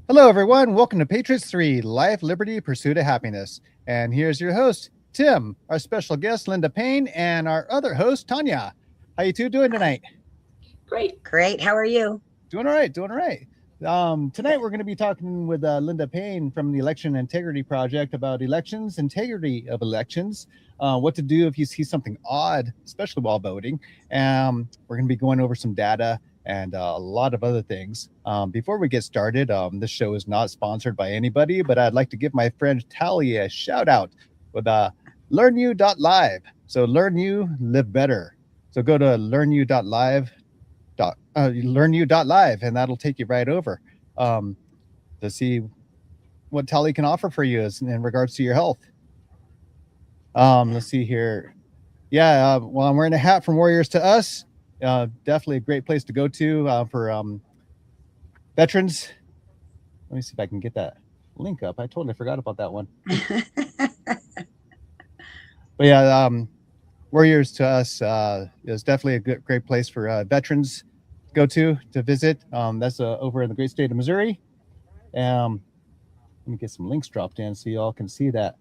Hello, everyone. Welcome to Patriots 3 Life, Liberty, Pursuit of Happiness. And here's your host, Tim, our special guest, Linda Paine, and our other host, Tanya. How you two doing tonight? Great. Great. How are you? Doing all right, doing all right. Tonight, Good. we're going to be talking with Linda Paine from the Election Integrity Project about elections, integrity of elections, what to do if you see something odd, especially while voting. We're going to be going over some data and a lot of other things. Before we get started, this show is not sponsored by anybody, but I'd like to give my friend Tally a shout out with learnu.live. So learn you, live better. So go to learnu.live, and that'll take you right over um, to see what Tally can offer for you in regards to your health. Let's see here. Yeah, well, I'm wearing a hat from Warriors to Us. Definitely a great place to go to for veterans. Let me see if I can get that link up. I totally forgot about that one. But yeah, Warriors to Us is definitely a great place for veterans to go to visit. That's over in the great state of Missouri. Let me get some links dropped in so you all can see that.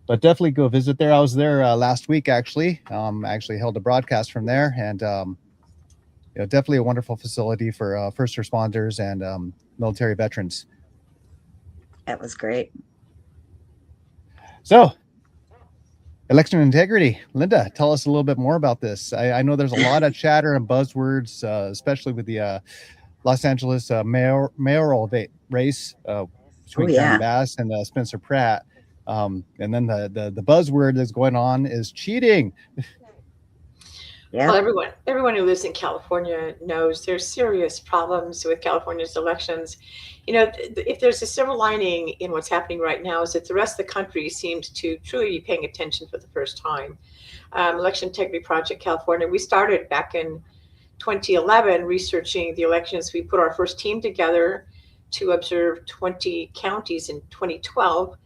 But definitely go visit there. I was there last week, actually. Actually held a broadcast from there, and definitely a wonderful facility for first responders and military veterans. That was great. So, election integrity. Linda, tell us a little bit more about this. I know there's a lot of chatter and buzzwords, especially with the Los Angeles mayoral race between Karen Bass and Spencer Pratt. And then the buzzword that's going on is cheating. Yeah. Well, everyone who lives in California knows there's serious problems with California's elections. If there's a silver lining in what's happening right now is that the rest of the country seems to truly be paying attention for the first time. Election Integrity Project California, we started back in 2011 researching the elections. We put our first team together to observe 20 counties in 2012.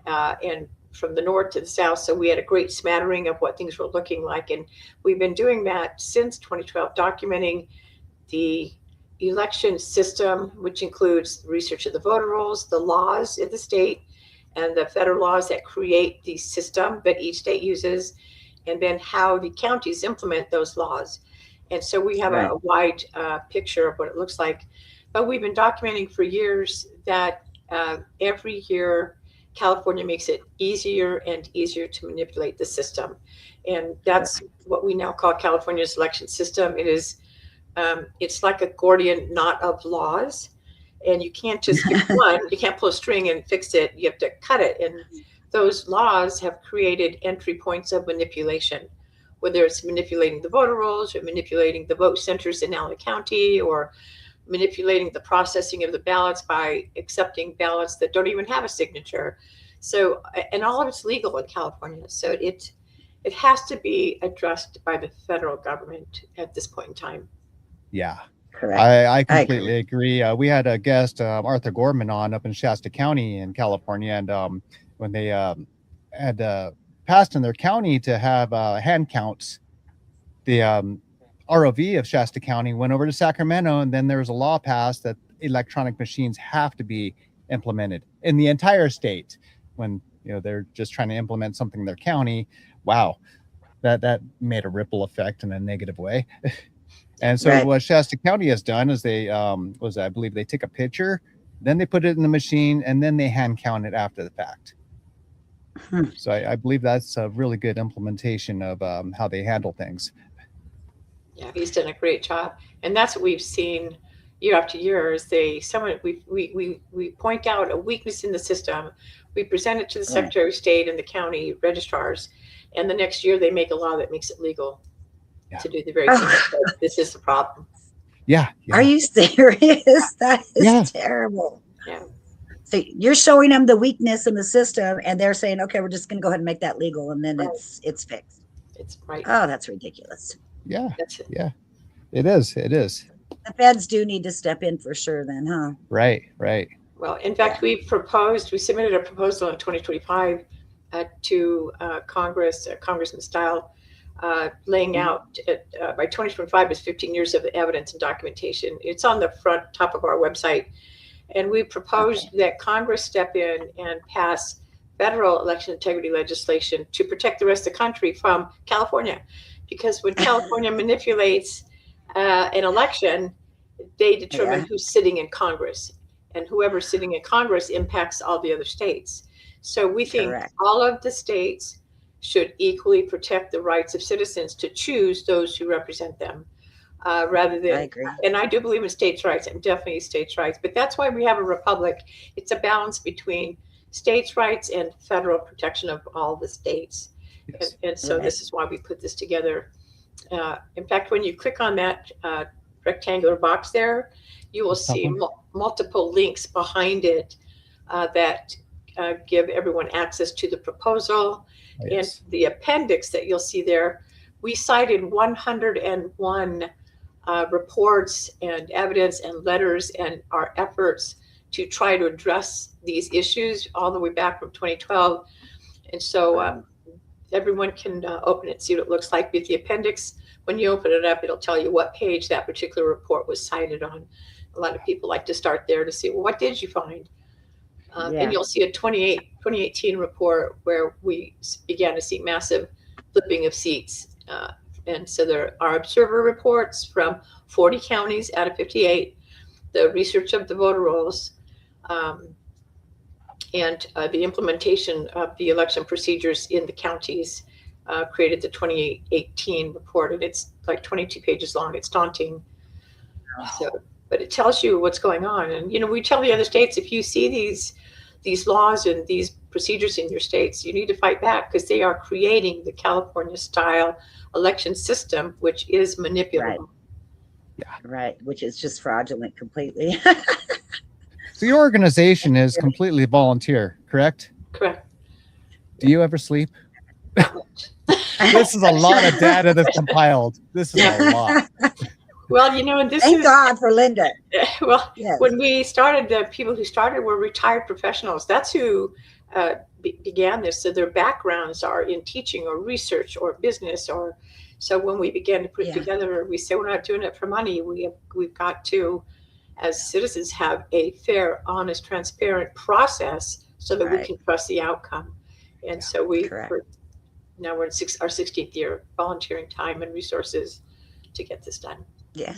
And from the north to the south. So we had a great smattering of what things were looking like. And we've been doing that since 2012, documenting the election system, which includes research of the voter rolls, the laws in the state, and the federal laws that create the system that each state uses, and then how the counties implement those laws. And so we have a wide picture of what it looks like. But we've been documenting for years that every year, California makes it easier and easier to manipulate the system. And that's what we now call California's election system. It's like a Gordian knot of laws. And you can't just pick one, you can't pull a string and fix it. You have to cut it. And those laws have created entry points of manipulation, whether it's manipulating the voter rolls or manipulating the vote centers in LA County, or manipulating the processing of the ballots by accepting ballots that don't even have a signature. So, and all of it's legal in California. So it has to be addressed by the federal government at this point in time. Yeah, correct. I completely agree. We had a guest, Arthur Gorman, on up in Shasta County in California, and when they had passed in their county to have hand counts, the ROV of Shasta County went over to Sacramento, and then there was a law passed that electronic machines have to be implemented in the entire state. When they're just trying to implement something in their county, wow, that made a ripple effect in a negative way. And so what Shasta County has done is they I believe they take a picture, then they put it in the machine, and then they hand count it after the fact. So I believe that's a really good implementation of how they handle things. Yeah, he's done a great job, and that's what we've seen year after year. Is we point out a weakness in the system, we present it to the Secretary of State and the county registrars, and the next year they make a law that makes it legal to do the very thing. This is the problem. Yeah. Are you serious? That is terrible. Yeah. So you're showing them the weakness in the system, and they're saying, "Okay, we're just going to go ahead and make that legal," and then it's fixed. It's right. Oh, that's ridiculous. Yeah. Yeah. It is. The feds do need to step in for sure then, huh? Right. Well, in fact, we submitted a proposal in 2025 to Congress, Congressman Style, laying out by 2025 is 15 years of evidence and documentation. It's on the top of our website. And we proposed that Congress step in and pass federal election integrity legislation to protect the rest of the country from California. Because when California manipulates an election, they determine who's sitting in Congress. And whoever's sitting in Congress impacts all the other states. So we think all of the states should equally protect the rights of citizens to choose those who represent them. Rather than, and I do believe in states' rights. I'm definitely states' rights, but that's why we have a republic. It's a balance between states' rights and federal protection of all the states. Yes. And so this is why we put this together. In fact, when you click on that rectangular box there, you will see multiple links behind it that give everyone access to the proposal. Yes. And the appendix that you'll see there, we cited 101 reports and evidence and letters and our efforts to try to address these issues all the way back from 2012. And so everyone can open it, see what it looks like. With the appendix, when you open it up, it'll tell you what page that particular report was cited on. A lot of people like to start there to see, well, what did you find? And you'll see a 2018 report where we began to see massive flipping of seats. And so there are observer reports from 40 counties out of 58, the research of the voter rolls, and the implementation of the election procedures in the counties created the 2018 report. And it's like 22 pages long. It's daunting. So, but it tells you what's going on. And, you know, we tell the other states, if you see these laws and these procedures in your states, you need to fight back because they are creating the California style election system, which is manipulable. Right. Which is just fraudulent completely. So your organization is completely volunteer, correct? Correct. Do you ever sleep? This is a lot of data that's compiled. This is a lot. Well, you know, and this Thank God for Linda. Well, when we started, the people who started were retired professionals. That's who began this. So their backgrounds are in teaching or research or business. Or so when we began to put it together, we say we're not doing it for money. We've got to, as citizens, have a fair, honest, transparent process so that we can trust the outcome. And so now we're in our 16th year, volunteering time and resources to get this done. Yeah.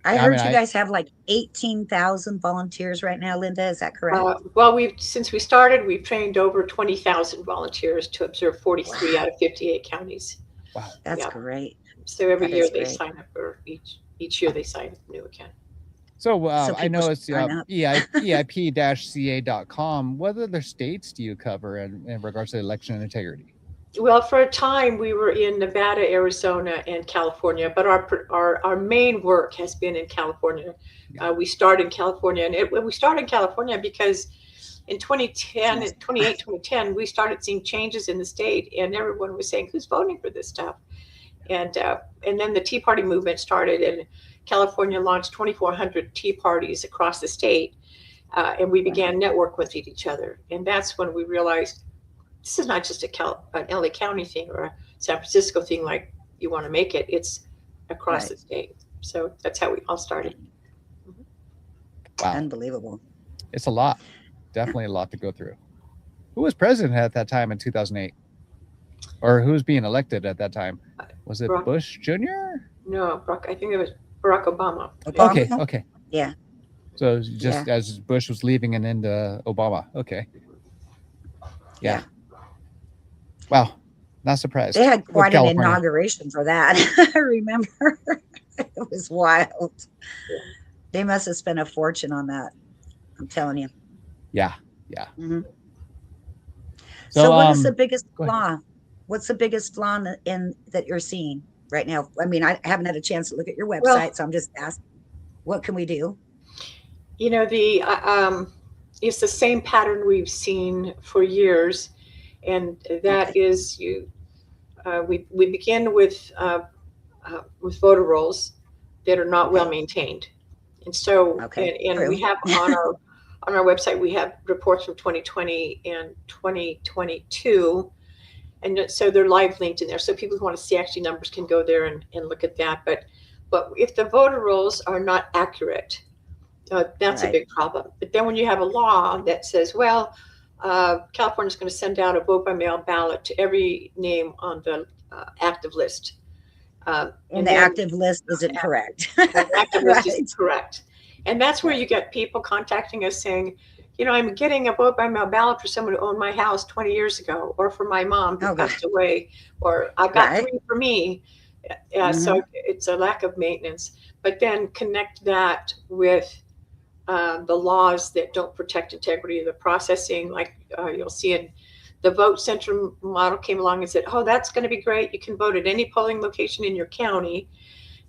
I heard you guys have like 18,000 volunteers right now, Linda. Is that correct? Well, since we started, we've trained over 20,000 volunteers to observe 43 out of 58 counties. Wow. That's great. So every year they sign up, or each year they sign up new again. So I know it's EIP-CA.com. What other states do you cover in regards to election integrity? Well, for a time we were in Nevada, Arizona, and California, but our main work has been in California. We started in California, and we started in California because in 2010, we started seeing changes in the state, and everyone was saying, "Who's voting for this stuff?" And then the Tea Party movement started, and California launched 2,400 Tea Parties across the state, and we began network with each other, and that's when we realized. This is not just an LA County thing or a San Francisco thing like you want to make it. It's across the state. So that's how we all started. Wow. Unbelievable. It's a lot. Definitely a lot to go through. Who was president at that time in 2008? Or who was being elected at that time? Was it Bush Jr.? No, I think it was Barack Obama. Okay. Yeah. So just as Bush was leaving and into Obama. Okay. Yeah. Wow, not surprised. They had quite an inauguration for that. I remember. It was wild. They must have spent a fortune on that. I'm telling you. Yeah. Mm-hmm. So what is the biggest flaw? What's the biggest flaw in that you're seeing right now? I mean, I haven't had a chance to look at your website, so I'm just asking, what can we do? You know, it's the same pattern we've seen for years. And that is we begin with voter rolls that are not well maintained, and so and we have on our website we have reports from 2020 and 2022, and so they're live linked in there. So people who want to see actually numbers can go there and look at that. But if the voter rolls are not accurate, That's a big problem. But then when you have a law that says, well, California's going to send out a vote by mail ballot to every name on the active list. And the active list isn't correct. The active list isn't correct. And that's where you get people contacting us saying, I'm getting a vote by mail ballot for someone who owned my house 20 years ago, or for my mom who passed away, or I've got 3 for me. So it's a lack of maintenance. But then connect that with the laws that don't protect integrity of the processing, like you'll see in the vote center model came along and said, oh, that's going to be great. You can vote at any polling location in your county,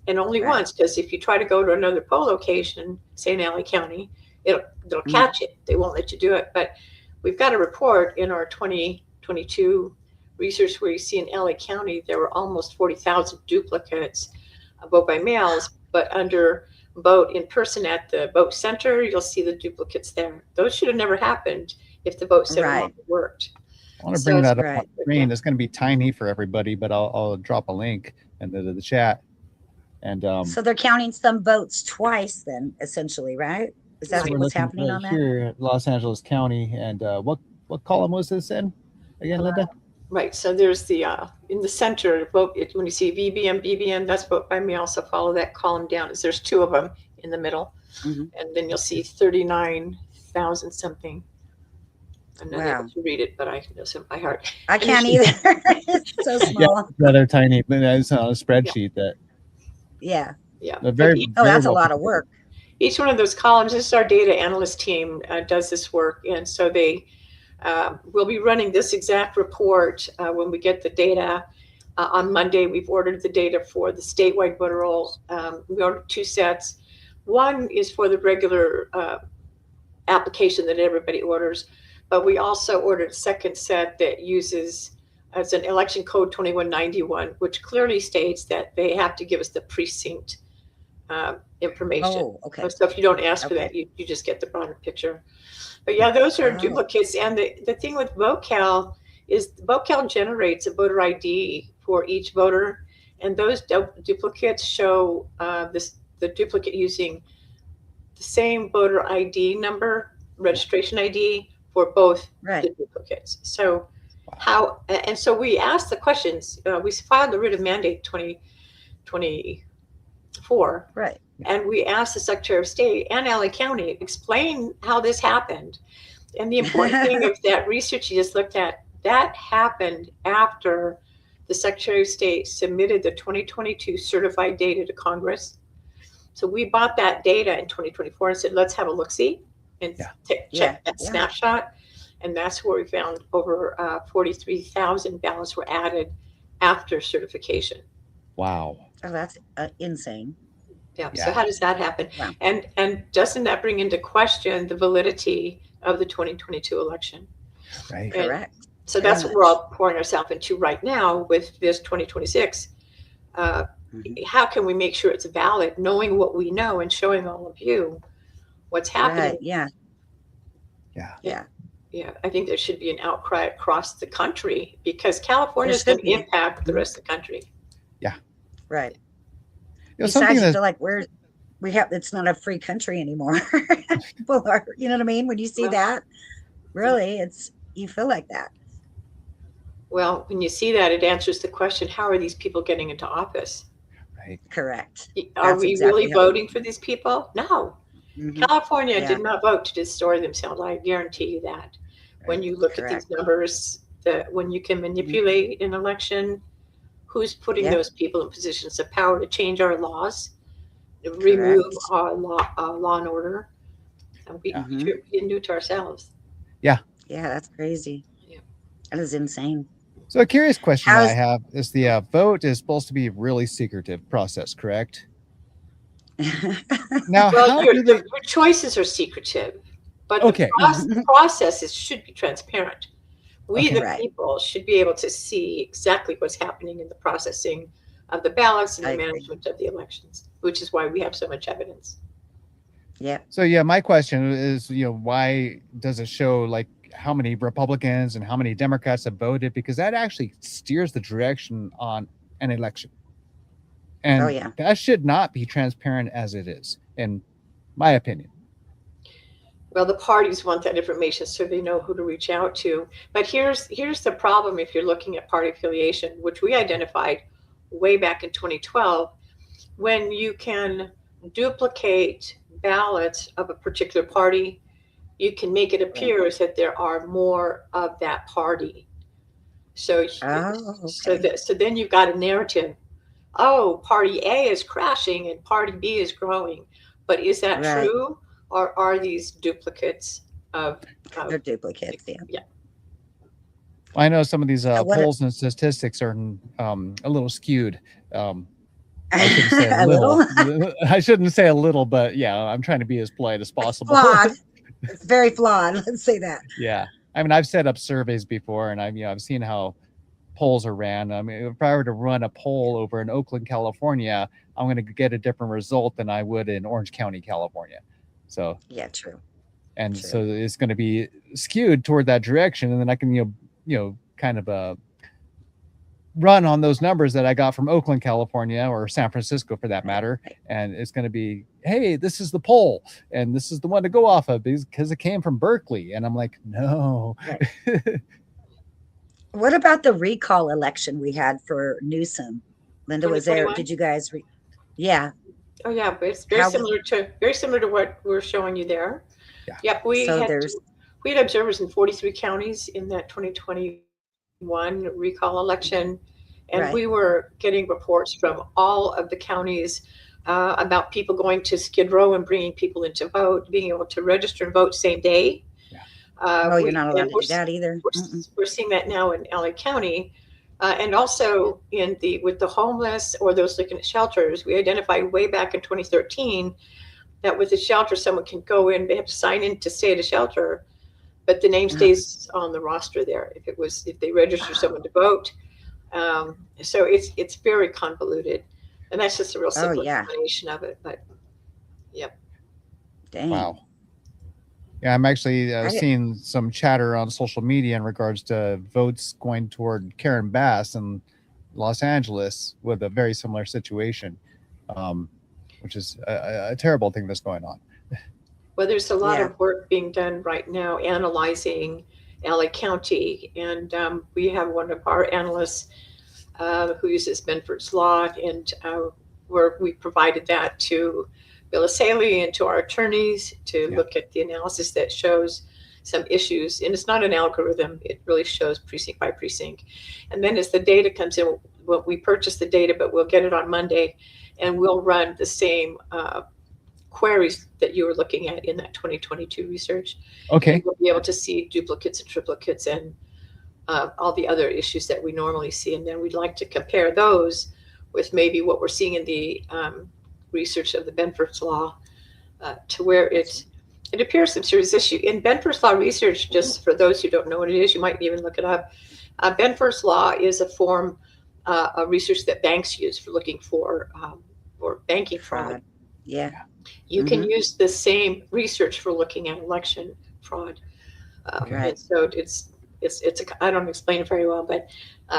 and only once, because if you try to go to another poll location, say in LA County, they'll catch it. They won't let you do it. But we've got a report in our 2022 research where you see in LA County, there were almost 40,000 duplicates of vote by mails, but under vote in person at the vote center, you'll see the duplicates there. Those should have never happened if the vote center worked. I want to bring that up on the screen. It's going to be tiny for everybody, but I'll drop a link into the chat. And so they're counting some votes twice, then, essentially, right? Is that what's happening on that? Here, Los Angeles County, and what column was this in again, Linda? Right. So there's the in the center vote. When you see VBM, BBM, that's vote by mail. So follow that column down. There's 2 of them in the middle, and then you'll see 39,000 something. I'm not able to read it, but I know some by heart. I can't either. It's so small. Rather tiny, but it's on a spreadsheet that. Yeah. That's a lot of work. Each one of those columns, this is our data analyst team does this work, and so they will be running this exact report when we get the data on Monday. We've ordered the data for the statewide voter roll. We ordered 2 sets. One is for the regular application that everybody orders, but we also ordered a second set that uses as an election code 2191, which clearly states that they have to give us the precinct information. Oh, okay. So if you don't ask for that, you just get the broader picture. But yeah, those are duplicates. And the thing with VoteCal is VoteCal generates a voter ID for each voter, and those duplicates show the duplicate using the same voter ID number, registration ID for both the duplicates. So so we asked the questions. We filed the writ of mandate 2024. Right. And we asked the Secretary of State and LA County, explain how this happened. And the important thing of that research you just looked at, that happened after the Secretary of State submitted the 2022 certified data to Congress. So we bought that data in 2024 and said, let's have a look-see and check that snapshot. And that's where we found over 43,000 ballots were added after certification. Wow. Oh, that's insane. Yeah. So how does that happen? Wow. And doesn't that bring into question the validity of the 2022 election? Right. Correct. So that's what we're all pouring ourselves into right now with this 2026. How can we make sure it's valid, knowing what we know and showing all of you what's happening? Right. Yeah. I think there should be an outcry across the country because California is going to impact the rest of the country. Yeah. Right. Besides, I feel like it's not a free country anymore. People are, you know what I mean? When you see that, really, you feel like that. Well, when you see that, it answers the question, how are these people getting into office? Right. Correct. Are we really voting for these people? No. California did not vote to destroy themselves. I guarantee you that. Right. When you look at these numbers, when you can manipulate an election, who's putting those people in positions of power to change our laws, remove our law and order? And we didn't do it to ourselves. Yeah. Yeah, that's crazy. Yeah. That is insane. So a curious question I have is the vote is supposed to be a really secretive process, correct? Now, your choices are secretive, but the processes should be transparent. We, the people, should be able to see exactly what's happening in the processing of the ballots and the management of the elections, which is why we have so much evidence. Yeah. So my question is, why does it show like how many Republicans and how many Democrats have voted? Because that actually steers the direction on an election. And that should not be transparent as it is, in my opinion. Well, the parties want that information so they know who to reach out to. But here's the problem if you're looking at party affiliation, which we identified way back in 2012, when you can duplicate ballots of a particular party, you can make it appear as that there are more of that party. So, so then you've got a narrative. Oh, party A is crashing and party B is growing. But is that true? Or are these duplicates of they're duplicates, yeah. I know some of these polls and statistics are a little skewed. I shouldn't say a little. I shouldn't say a little, but yeah, I'm trying to be as polite as possible. Flawed. It's very flawed. Let's say that. Yeah, I mean, I've set up surveys before, and I've seen how polls are ran. I mean, if I were to run a poll over in Oakland, California, I'm going to get a different result than I would in Orange County, California. So yeah, true. And so it's going to be skewed toward that direction, and then I can kind of run on those numbers that I got from Oakland, California, or San Francisco for that matter, and it's going to be, hey, this is the poll, and this is the one to go off of because it came from Berkeley, and I'm like, no. Right. What about the recall election we had for Newsom? Linda was there. Did you guys? Yeah. Oh yeah, but it's very similar to what we're showing you there. Yeah. Yep. We had observers in 43 counties in that 2021 recall election, and we were getting reports from all of the counties about people going to Skid Row and bringing people in to vote, being able to register and vote same day. Yeah. You're not allowed to do that either. We're seeing that now in LA County. And also with the homeless or those looking at shelters, we identified way back in 2013 that with a shelter, someone can go in, they have to sign in to stay at a shelter, but the name stays on the roster there if they register someone to vote. So it's very convoluted, and that's just a real simple explanation of it. But yep. Dang. Wow. Yeah, I'm actually seeing some chatter on social media in regards to votes going toward Karen Bass in Los Angeles with a very similar situation, which is a terrible thing that's going on. Well, there's a lot of work being done right now analyzing LA County, and we have one of our analysts who uses Benford's Law, and we provided that to Bill Saley and to our attorneys to look at the analysis that shows some issues. And it's not an algorithm. It really shows precinct by precinct. And then as the data comes in, we purchase the data, but we'll get it on Monday, and we'll run the same queries that you were looking at in that 2022 research. Okay. And we'll be able to see duplicates and triplicates and all the other issues that we normally see. And then we'd like to compare those with maybe what we're seeing in the research of the Benford's Law to where it appears some serious issue. In Benford's Law research, just for those who don't know what it is, you might even look it up. Benford's Law is a form of research that banks use for looking for banking fraud. Yeah. You can use the same research for looking at election fraud. And so it's I don't explain it very well, but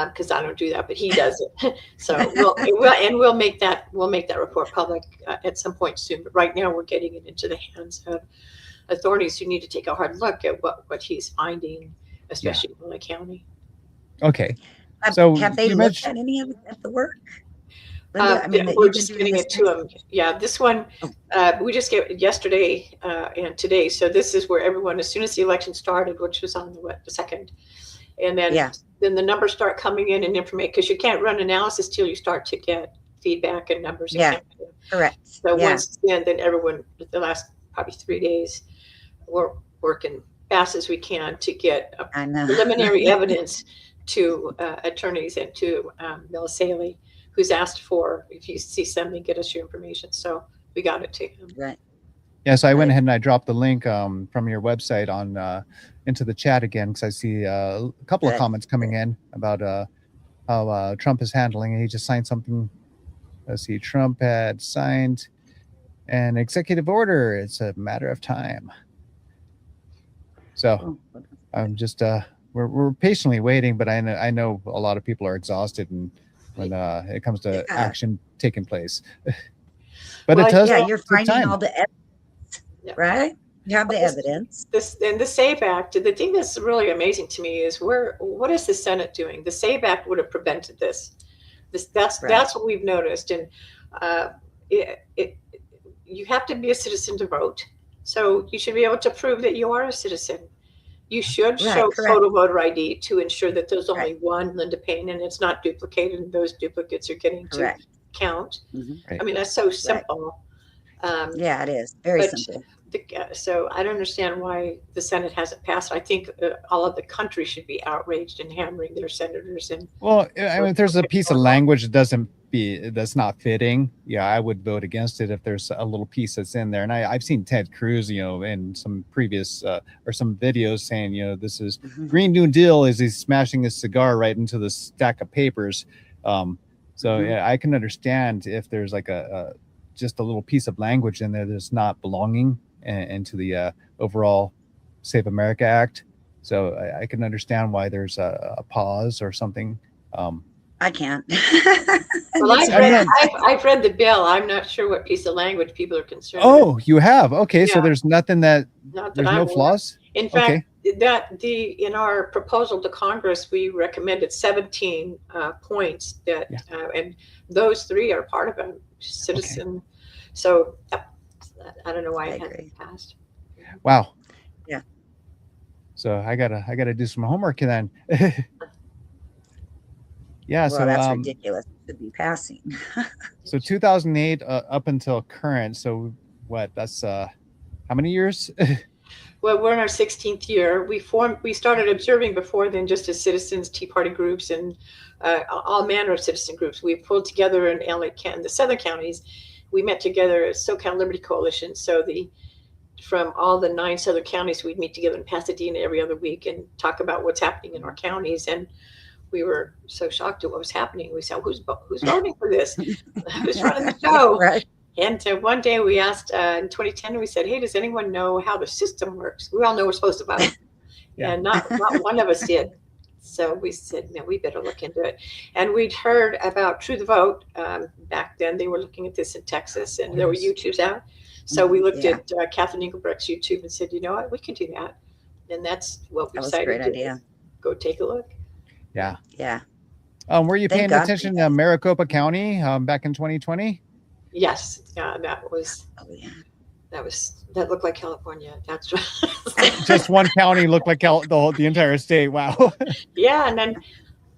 because I don't do that, but he does it. So we'll make that report public at some point soon. But right now we're getting it into the hands of authorities who need to take a hard look at what he's finding, especially in LA County. Okay. So have they looked at any of the work? Linda, we're just getting it to them. Yeah, this one we just get it yesterday and today. So this is where everyone, as soon as the election started, which was on the 2nd, and then the numbers start coming in and information, because you can't run analysis till you start to get feedback and numbers. Yeah, correct. So once it's in, then everyone, the last probably 3 days, we're working fast as we can to get preliminary evidence to attorneys and to Bill Saley, who's asked for, if you see something, get us your information. So we got it to him. Right. Yeah, so I went ahead and I dropped the link from your website on into the chat again, because I see a couple of comments coming in about how Trump is handling it. He just signed something. Let's see, Trump had signed an executive order. It's a matter of time. So I'm just we're patiently waiting, but I know a lot of people are exhausted and when it comes to action taking place. But it does. Yeah, you're finding all the evidence, right? You have the evidence. And the SAVE Act, the thing that's really amazing to me is what is the Senate doing? The SAVE Act would have prevented this. That's what we've noticed. And you have to be a citizen to vote. So you should be able to prove that you are a citizen. You should show photo voter ID to ensure that there's only one Linda Paine and it's not duplicated and those duplicates are getting to count. I mean, that's so simple. Yeah, it is very simple. So I don't understand why the Senate hasn't passed. I think all of the country should be outraged and hammering their senators. And well, I mean, if there's a piece of language that's not fitting, yeah, I would vote against it if there's a little piece that's in there. And I've seen Ted Cruz, in some previous or some videos saying, this is Green New Deal as he's smashing his cigar right into the stack of papers. So yeah, I can understand if there's like just a little piece of language in there that's not belonging into the overall Save America Act. So I can understand why there's a pause or something. I can't. Well, I've read the bill. I'm not sure what piece of language people are concerned with. You have? Okay, so there's nothing there's no flaws? In fact, in our proposal to Congress, we recommended 17 points and those 3 are part of a citizen. So I don't know why it hasn't passed. Wow. Yeah. So I gotta do some homework then. Yeah. Well, so that's ridiculous to be passing. So 2008 up until current. So what? That's how many years? Well, we're in our 16th year. We started observing before then just as citizens, Tea Party groups, and all manner of citizen groups. We pulled together in the southern counties. We met together as SoCal Liberty Coalition. So from all the 9 southern counties, we'd meet together in Pasadena every other week and talk about what's happening in our counties. And we were so shocked at what was happening. We said, who's voting for this? Who's running the show? Right. And one day we asked in 2010, we said, hey, does anyone know how the system works? We all know we're supposed to vote. And not one of us did. So we said, no, we better look into it. And we'd heard about True the Vote. Back then, they were looking at this in Texas, and there were YouTubes out. So we looked at Catherine Engelbrecht's YouTube and said, you know what, we can do that. And that's what we decided to do. Idea. Go take a look. Yeah. Yeah. Were you paying attention to Maricopa County back in 2020? Yes. Yeah, that was. Oh yeah. That looked like California. That's right. Just one county looked like the entire state. Wow. Yeah, and then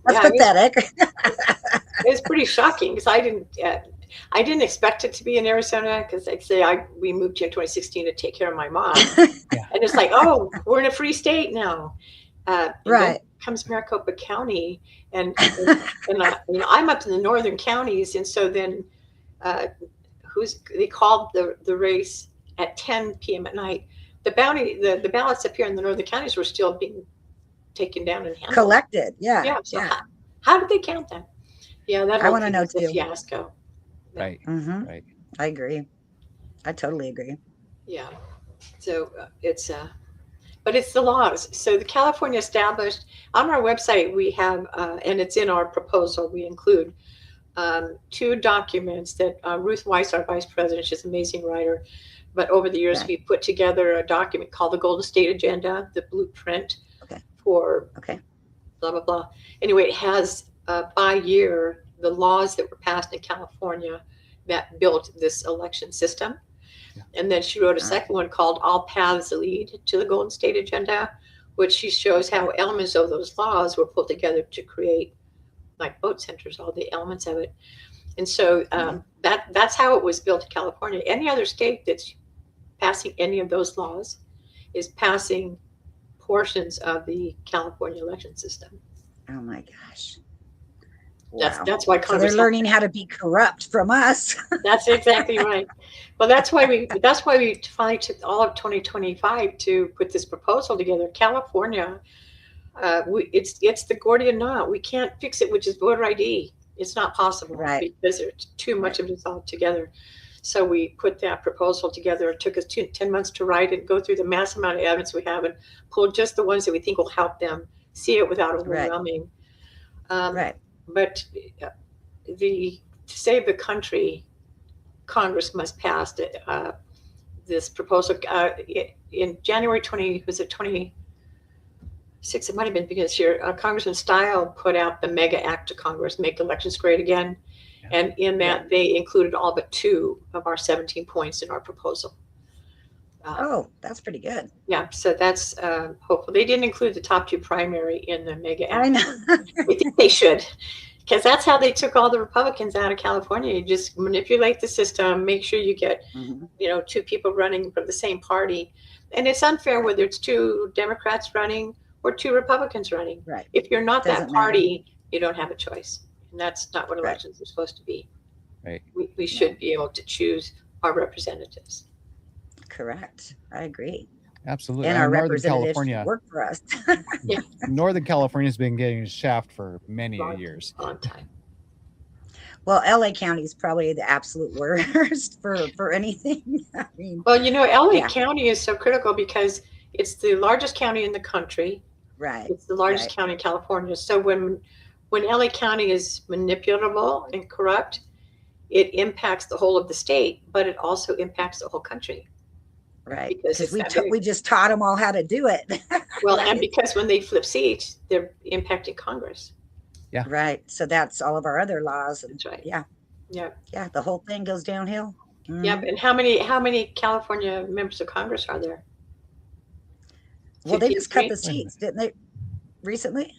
that's pathetic. It was pretty shocking because I didn't expect it to be in Arizona because we moved here in 2016 to take care of my mom, and it's like, oh, we're in a free state now. Right. Comes Maricopa County, and I'm up in the northern counties, and so then they called the race at 10 p.m. at night. The ballots up here in the northern counties were still being taken down and handled. Collected. Yeah. Yeah. So how did they count them? Yeah, that I want to know too. Fiasco. Right. Mm-hmm. Right. I agree. I totally agree. Yeah. So but it's the laws. So the California established on our website, we have, and it's in our proposal, we include 2 documents that Ruth Weiss, our vice president, she's an amazing writer. But over the years, we put together a document called the Golden State Agenda, the blueprint for blah, blah, blah. Anyway, it has by year the laws that were passed in California that built this election system. And then she wrote a second one called All Paths Lead to the Golden State Agenda, which she shows how elements of those laws were put together to create like vote centers, all the elements of it. And so that's how it was built in California. Any other state that's passing any of those laws is passing portions of the California election system. Oh my gosh. Wow. That's why Congress. So they're learning how to be corrupt from us. That's exactly right. Well, that's why we finally took all of 2025 to put this proposal together. California, it's the Gordian knot. We can't fix it, which is voter ID. It's not possible, because there's too much of it all together. So we put that proposal together. It took us 10 months to write it, go through the mass amount of evidence we have, and pull just the ones that we think will help them see it without overwhelming. But to save the country, Congress must pass this proposal in January 26, it might have been beginning this year, Congressman Stile put out the mega act to Congress, Make Elections Great Again. Yeah. And in that, they included all but 2 of our 17 points in our proposal. That's pretty good. Yeah, so that's hopeful. They didn't include the top 2 primary in the mega act. I know. I think they should, because that's how they took all the Republicans out of California. You just manipulate the system, make sure you get, 2 people running from the same party. And it's unfair whether it's 2 Democrats running or 2 Republicans running. Right. If you're not that party, you don't have a choice. And that's not what elections are supposed to be. Right. We should be able to choose our representatives. Correct. I agree. Absolutely. And our representatives work for us. Yeah. Northern California's been getting shaft for many years. Long time. Well, LA County is probably the absolute worst for anything. I mean, well, LA County is so critical because it's the largest county in the country. Right. It's the largest county in California. So when LA County is manipulable and corrupt, it impacts the whole of the state, but it also impacts the whole country. Right. Because we just taught them all how to do it. Well, right. And because when they flip seats, they're impacting Congress. Yeah. Right. So that's all of our other laws. That's right. Yeah. Yeah. Yeah. The whole thing goes downhill. Mm-hmm. Yeah. And how many California members of Congress are there? Well, they just cut the seats, didn't they? Recently?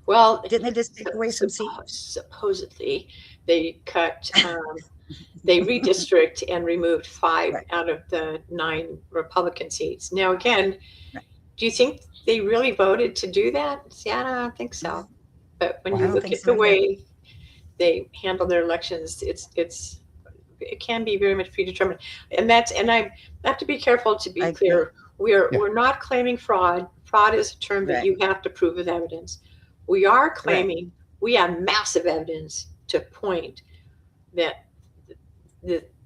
Well, didn't they just take away some seats? Supposedly, they cut. They redistrict and removed 5 out of the 9 Republican seats. Now, again, do you think they really voted to do that? See, I don't think so. But when you look at the way they handle their elections, it can be very much predetermined. And I have to be careful to be clear. We're not claiming fraud. Fraud is a term that you have to prove with evidence. We are claiming we have massive evidence to point that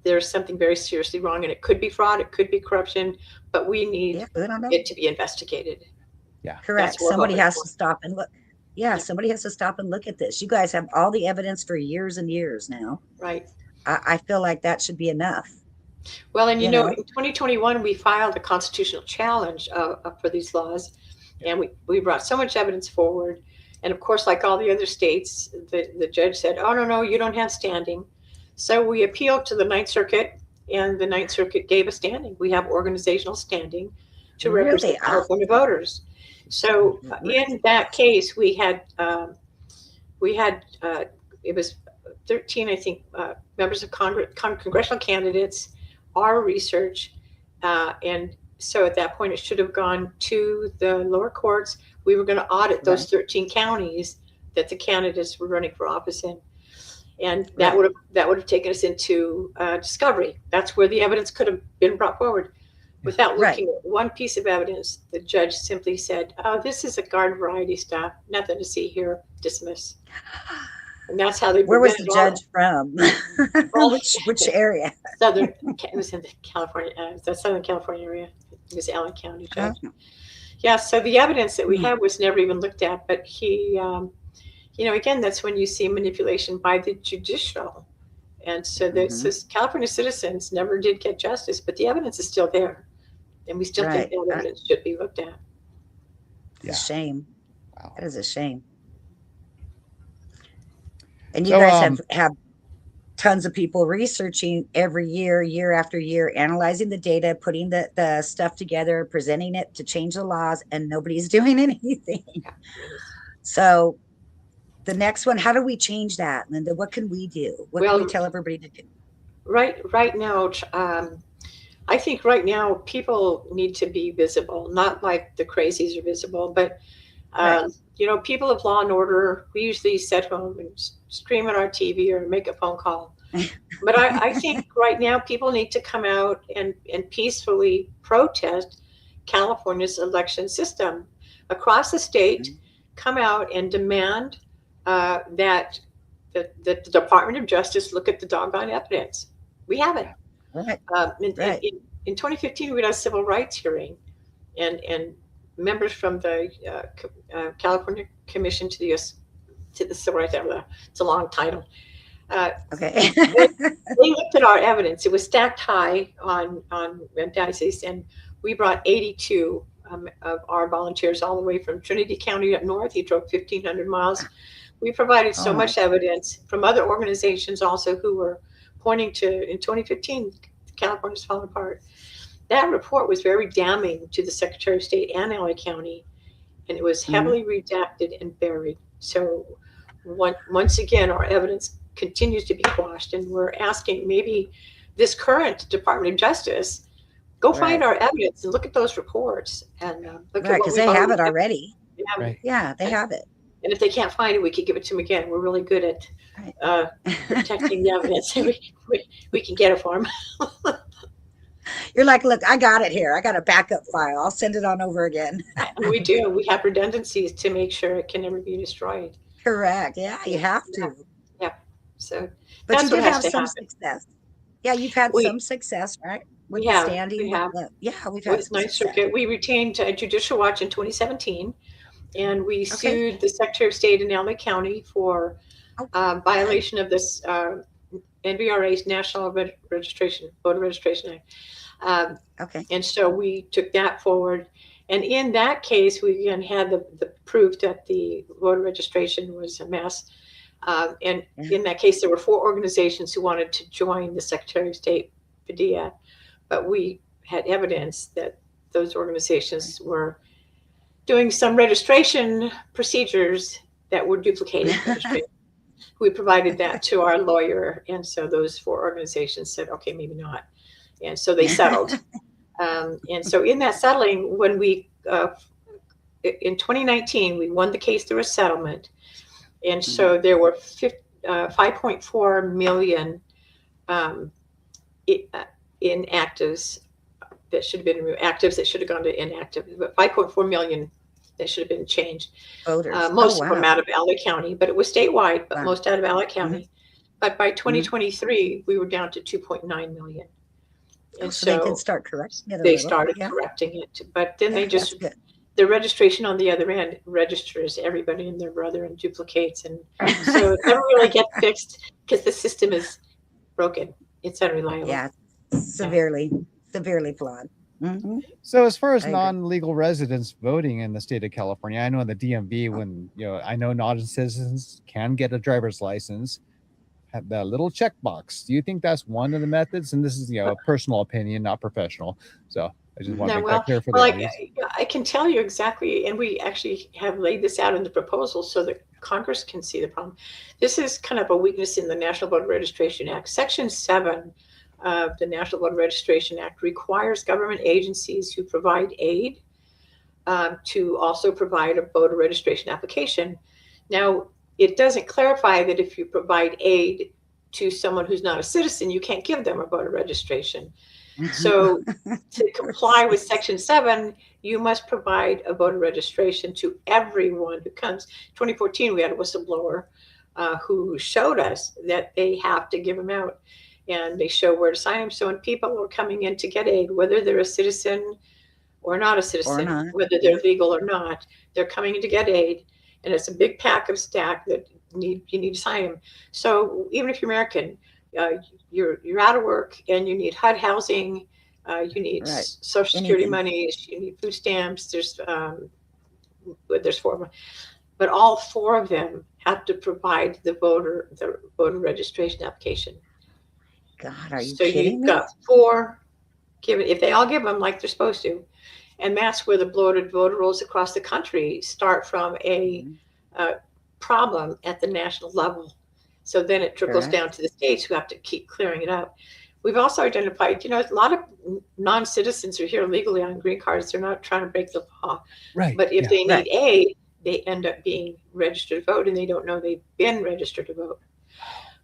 there's something very seriously wrong, and it could be fraud, it could be corruption, but we need it to be investigated. Yeah, correct. Somebody has to stop and look. Yeah, somebody has to stop and look at this. You guys have all the evidence for years and years now. Right. I feel like that should be enough. Well, and in 2021, we filed a constitutional challenge for these laws, and we brought so much evidence forward. And of course, like all the other states, the judge said, "Oh no, you don't have standing." So we appealed to the Ninth Circuit, and the Ninth Circuit gave a standing. We have organizational standing to represent California voters. So in that case, we had it was 13, I think, members of congressional candidates, our research, and so at that point, it should have gone to the lower courts. We were going to audit those 13 counties that the candidates were running for office in. And that would have taken us into discovery. That's where the evidence could have been brought forward. Without looking at one piece of evidence, the judge simply said, "Oh, this is a garden variety stuff. Nothing to see here. Dismiss." And that's how they. Where was the judge from? which area? Southern. It was in the California, the Southern California area. It was Allen County judge. Oh. Yeah. So the evidence that we had was never even looked at. But he. Again, that's when you see manipulation by the judicial. And so the California citizens never did get justice, but the evidence is still there. And we still think that evidence should be looked at. It's a shame. Wow. That is a shame. And you guys have tons of people researching every year after year, analyzing the data, putting the stuff together, presenting it to change the laws, and nobody's doing anything. Yeah. So the next one, how do we change that, Linda? What can we do? What can we tell everybody to do? Right now, I think right now people need to be visible, not like the crazies are visible, but people of law and order, we usually sit home and scream at our TV or make a phone call. But I think right now people need to come out and peacefully protest California's election system across the state. Come out and demand that the Department of Justice look at the doggone evidence. We have it. In 2015, we had a civil rights hearing, and members from the California Commission to the Civil Rights. It's a long title. Okay. They looked at our evidence. It was stacked high on diocese, and we brought 82 of our volunteers all the way from Trinity County up north. He drove 1,500 miles. We provided so much evidence from other organizations also who were pointing to, in 2015, California's fallen apart. That report was very damning to the Secretary of State and LA County, and it was heavily redacted and buried. So once again, our evidence continues to be quashed, and we're asking maybe this current Department of Justice go find our evidence and look at those reports and look at what because they have it already. Yeah, they have it. And if they can't find it, we could give it to them again. We're really good at protecting the evidence. We can get it for them. You're like, look, I got it here. I got a backup file. I'll send it on over again. We do. We have redundancies to make sure it can never be destroyed. Correct. Yeah, you have to. Yeah. So, but you did have some success. Yeah, you've had some success, right? With we have. We've had some Ninth Circuit. We retained a judicial watch in 2017, and we sued the Secretary of State in LA County for violation of this NVRA's National Registration Voter Registration Act. And so we took that forward, and in that case, we again had the proof that the voter registration was a mess. And in that case, there were 4 organizations who wanted to join the Secretary of State Padilla, but we had evidence that those organizations were doing some registration procedures that were duplicating registration. We provided that to our lawyer, and so those 4 organizations said, okay, maybe not. And so they settled. And so in that settling, when we, in 2019, we won the case through a settlement. And so there were 5.4 million inactives that should have been removed, actives that should have gone to inactive, but 5.4 million that should have been changed. Most from out of LA County, but it was statewide, but most out of LA County. But by 2023, we were down to 2.9 million. And so they did start correcting it. They started correcting it, but then they just, the registration on the other end registers everybody and their brother and duplicates. And so it never really gets fixed because the system is broken. It's unreliable. Yeah, severely flawed. So as far as non-legal residents voting in the state of California, I know in the DMV, when I know non-citizens can get a driver's license, have that little checkbox. Do you think that's one of the methods? And this is a personal opinion, not professional. So I just want to make that clear for the audience. I can tell you exactly, and we actually have laid this out in the proposal so that Congress can see the problem. This is kind of a weakness in the National Voter Registration Act. Section 7 of the National Voter Registration Act requires government agencies who provide aid to also provide a voter registration application. Now, it doesn't clarify that if you provide aid to someone who's not a citizen, you can't give them a voter registration. So to comply with Section 7, you must provide a voter registration to everyone who comes. 2014, we had a whistleblower who showed us that they have to give them out, and they show where to sign them. So when people are coming in to get aid, whether they're a citizen or not a citizen, whether they're legal or not, they're coming in to get aid, and it's a big pack of stack that you need to sign them. So even if you're American, you're out of work and you need HUD housing, you need Social Security monies, you need food stamps. There's 4 of them, but all 4 of them have to provide the voter registration application. God, are you so kidding you've got 4 given, if they all give them like they're supposed to. And that's where the bloated voter rolls across the country start from a problem at the national level. So then it trickles down to the states who have to keep clearing it up. We've also identified, a lot of non-citizens are here legally on green cards. They're not trying to break the law. Right. But if they need aid, they end up being registered to vote, and they don't know they've been registered to vote.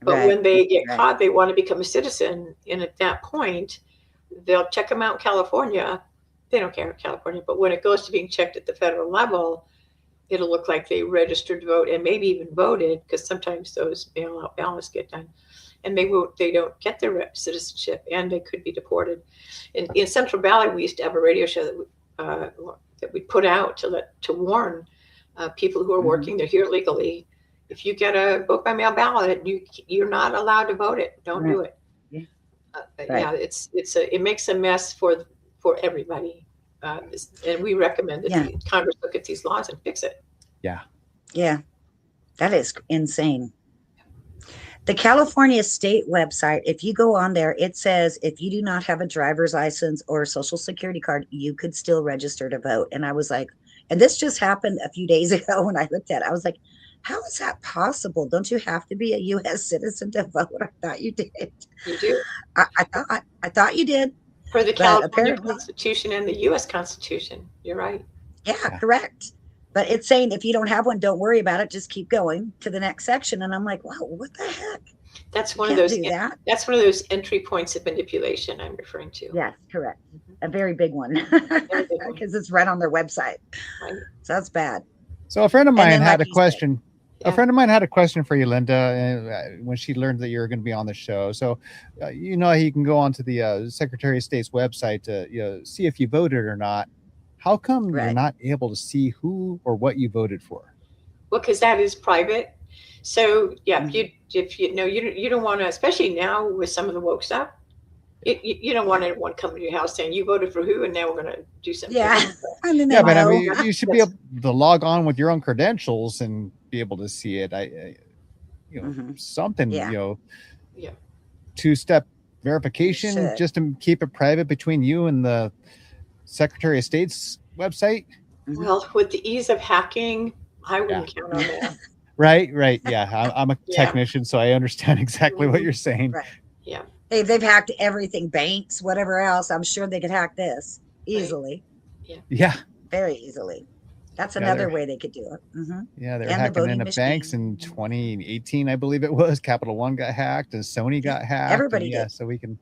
But when they get caught, they want to become a citizen. And at that point, they'll check them out in California. They don't care in California. But when it goes to being checked at the federal level, it'll look like they registered to vote and maybe even voted, because sometimes those mail-out ballots get done. And they don't get their citizenship, and they could be deported. In Central Valley, we used to have a radio show that we put out to warn people who are working, they're here legally, if you get a vote by mail ballot, you're not allowed to vote it. Don't do it. Yeah, it makes a mess for everybody. And we recommend that the Congress look at these laws and fix it. Yeah, that is insane. The California state website, if you go on there, it says if you do not have a driver's license or a social security card, you could still register to vote. And I was like, and this just happened a few days ago when I looked at it. I was like, how is that possible? Don't you have to be a U.S. citizen to vote? I thought you did. You do. I thought you did. For the California Constitution and the U.S. Constitution. You're right. Yeah, correct. But it's saying if you don't have one, don't worry about it. Just keep going to the next section. And I'm like, wow, what the heck? That's one of those. That's one of those entry points of manipulation I'm referring to. Yes, correct. A very big one, because it's right on their website. Right. So that's bad. So a friend of mine had a question. A friend of mine had a question for you, Linda, when she learned that you were going to be on the show. So, you can go onto the Secretary of State's website to see if you voted or not. How come you're not able to see who or what you voted for? Well, because that is private. So if you don't want to, especially now with some of the woke stuff, you don't want anyone coming to your house saying you voted for who and now we're going to do something. Yeah, but I mean, you should be able to log on with your own credentials and be able to see it. Something. Two-step verification just to keep it private between you and the Secretary of State's website. Well, with the ease of hacking, I wouldn't count on that. Right. Yeah, I'm a technician, so I understand exactly what you're saying. Right. Yeah. Hey, they've hacked everything, banks, whatever else. I'm sure they could hack this easily. Right. Yeah. Very easily. That's another way they could do it. Mm-hmm. Yeah, they're hacking into banks in 2018, I believe it was. Capital One got hacked and Sony got hacked. Everybody did. So we can.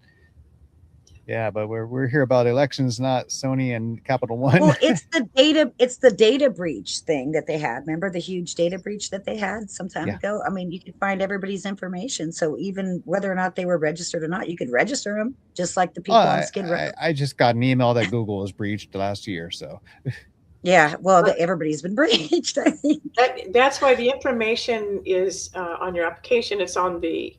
Yeah, but we're here about elections, not Sony and Capital One. Well, it's the data breach thing that they had. Remember the huge data breach that they had some time ago? I mean, you could find everybody's information. So even whether or not they were registered or not, you could register them just like the people on Skid Row. I just got an email that Google was breached last year. So yeah, well, everybody's been breached, I think. That's why the information is on your application. It's on the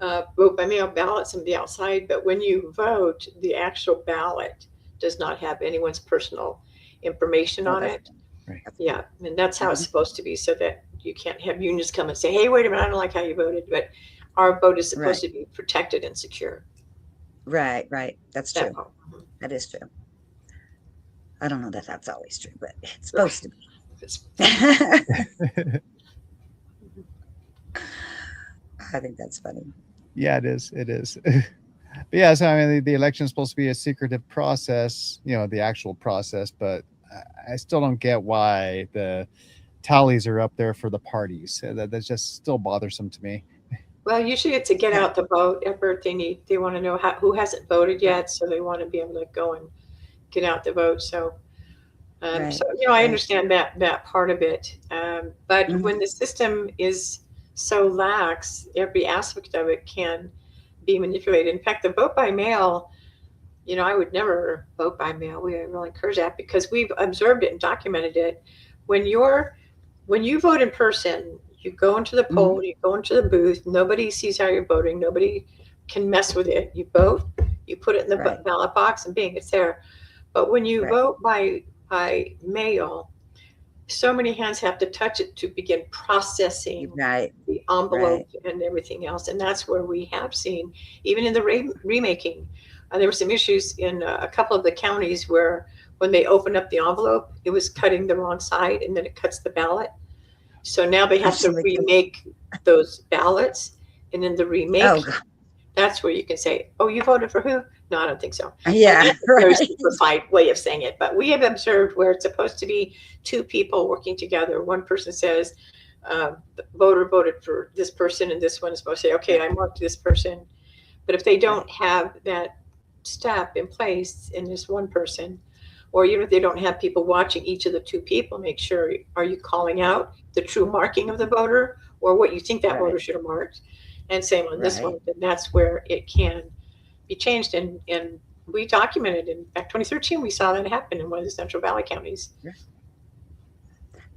vote by mail ballots and the outside, but when you vote, the actual ballot does not have anyone's personal information on it. Right. Yeah, and that's how it's supposed to be, so that you can't have unions come and say, hey, wait a minute, I don't like how you voted. But our vote is supposed to be protected and secure. Right. That's true. That is true. I don't know that that's always true, but it's supposed to be. I think that's funny. Yeah, it is. But yeah, so I mean, the election is supposed to be a secretive process, the actual process, but I still don't get why the tallies are up there for the parties. That's just still bothersome to me. Well, usually it's to get out the vote effort. They want to know who hasn't voted yet, so they want to be able to go and get out the vote. So, I understand that part of it. But when the system is so lax, every aspect of it can be manipulated. In fact, the vote by mail, I would never vote by mail. We really encourage that because we've observed it and documented it. When you vote in person, you go into the poll, you go into the booth, nobody sees how you're voting, nobody can mess with it. You vote, you put it in the ballot box, and bing, it's there. But when you vote by mail, so many hands have to touch it to begin processing the envelope and everything else. And that's where we have seen, even in the remaking, there were some issues in a couple of the counties where when they opened up the envelope, it was cutting the wrong side and then it cuts the ballot. So now they have to remake those ballots. And in the remake, that's where you can say, oh, you voted for who? No, I don't think so. Yeah, very simplified way of saying it. But we have observed where it's supposed to be two people working together. One person says, the voter voted for this person, and this one is supposed to say, okay, I marked this person. But if they don't have that step in place in this one person, or even if they don't have people watching each of the two people, make sure, are you calling out the true marking of the voter or what you think that voter should have marked? And same on this one, then that's where it can be changed. And we documented in fact 2013, we saw that happen in one of the Central Valley counties.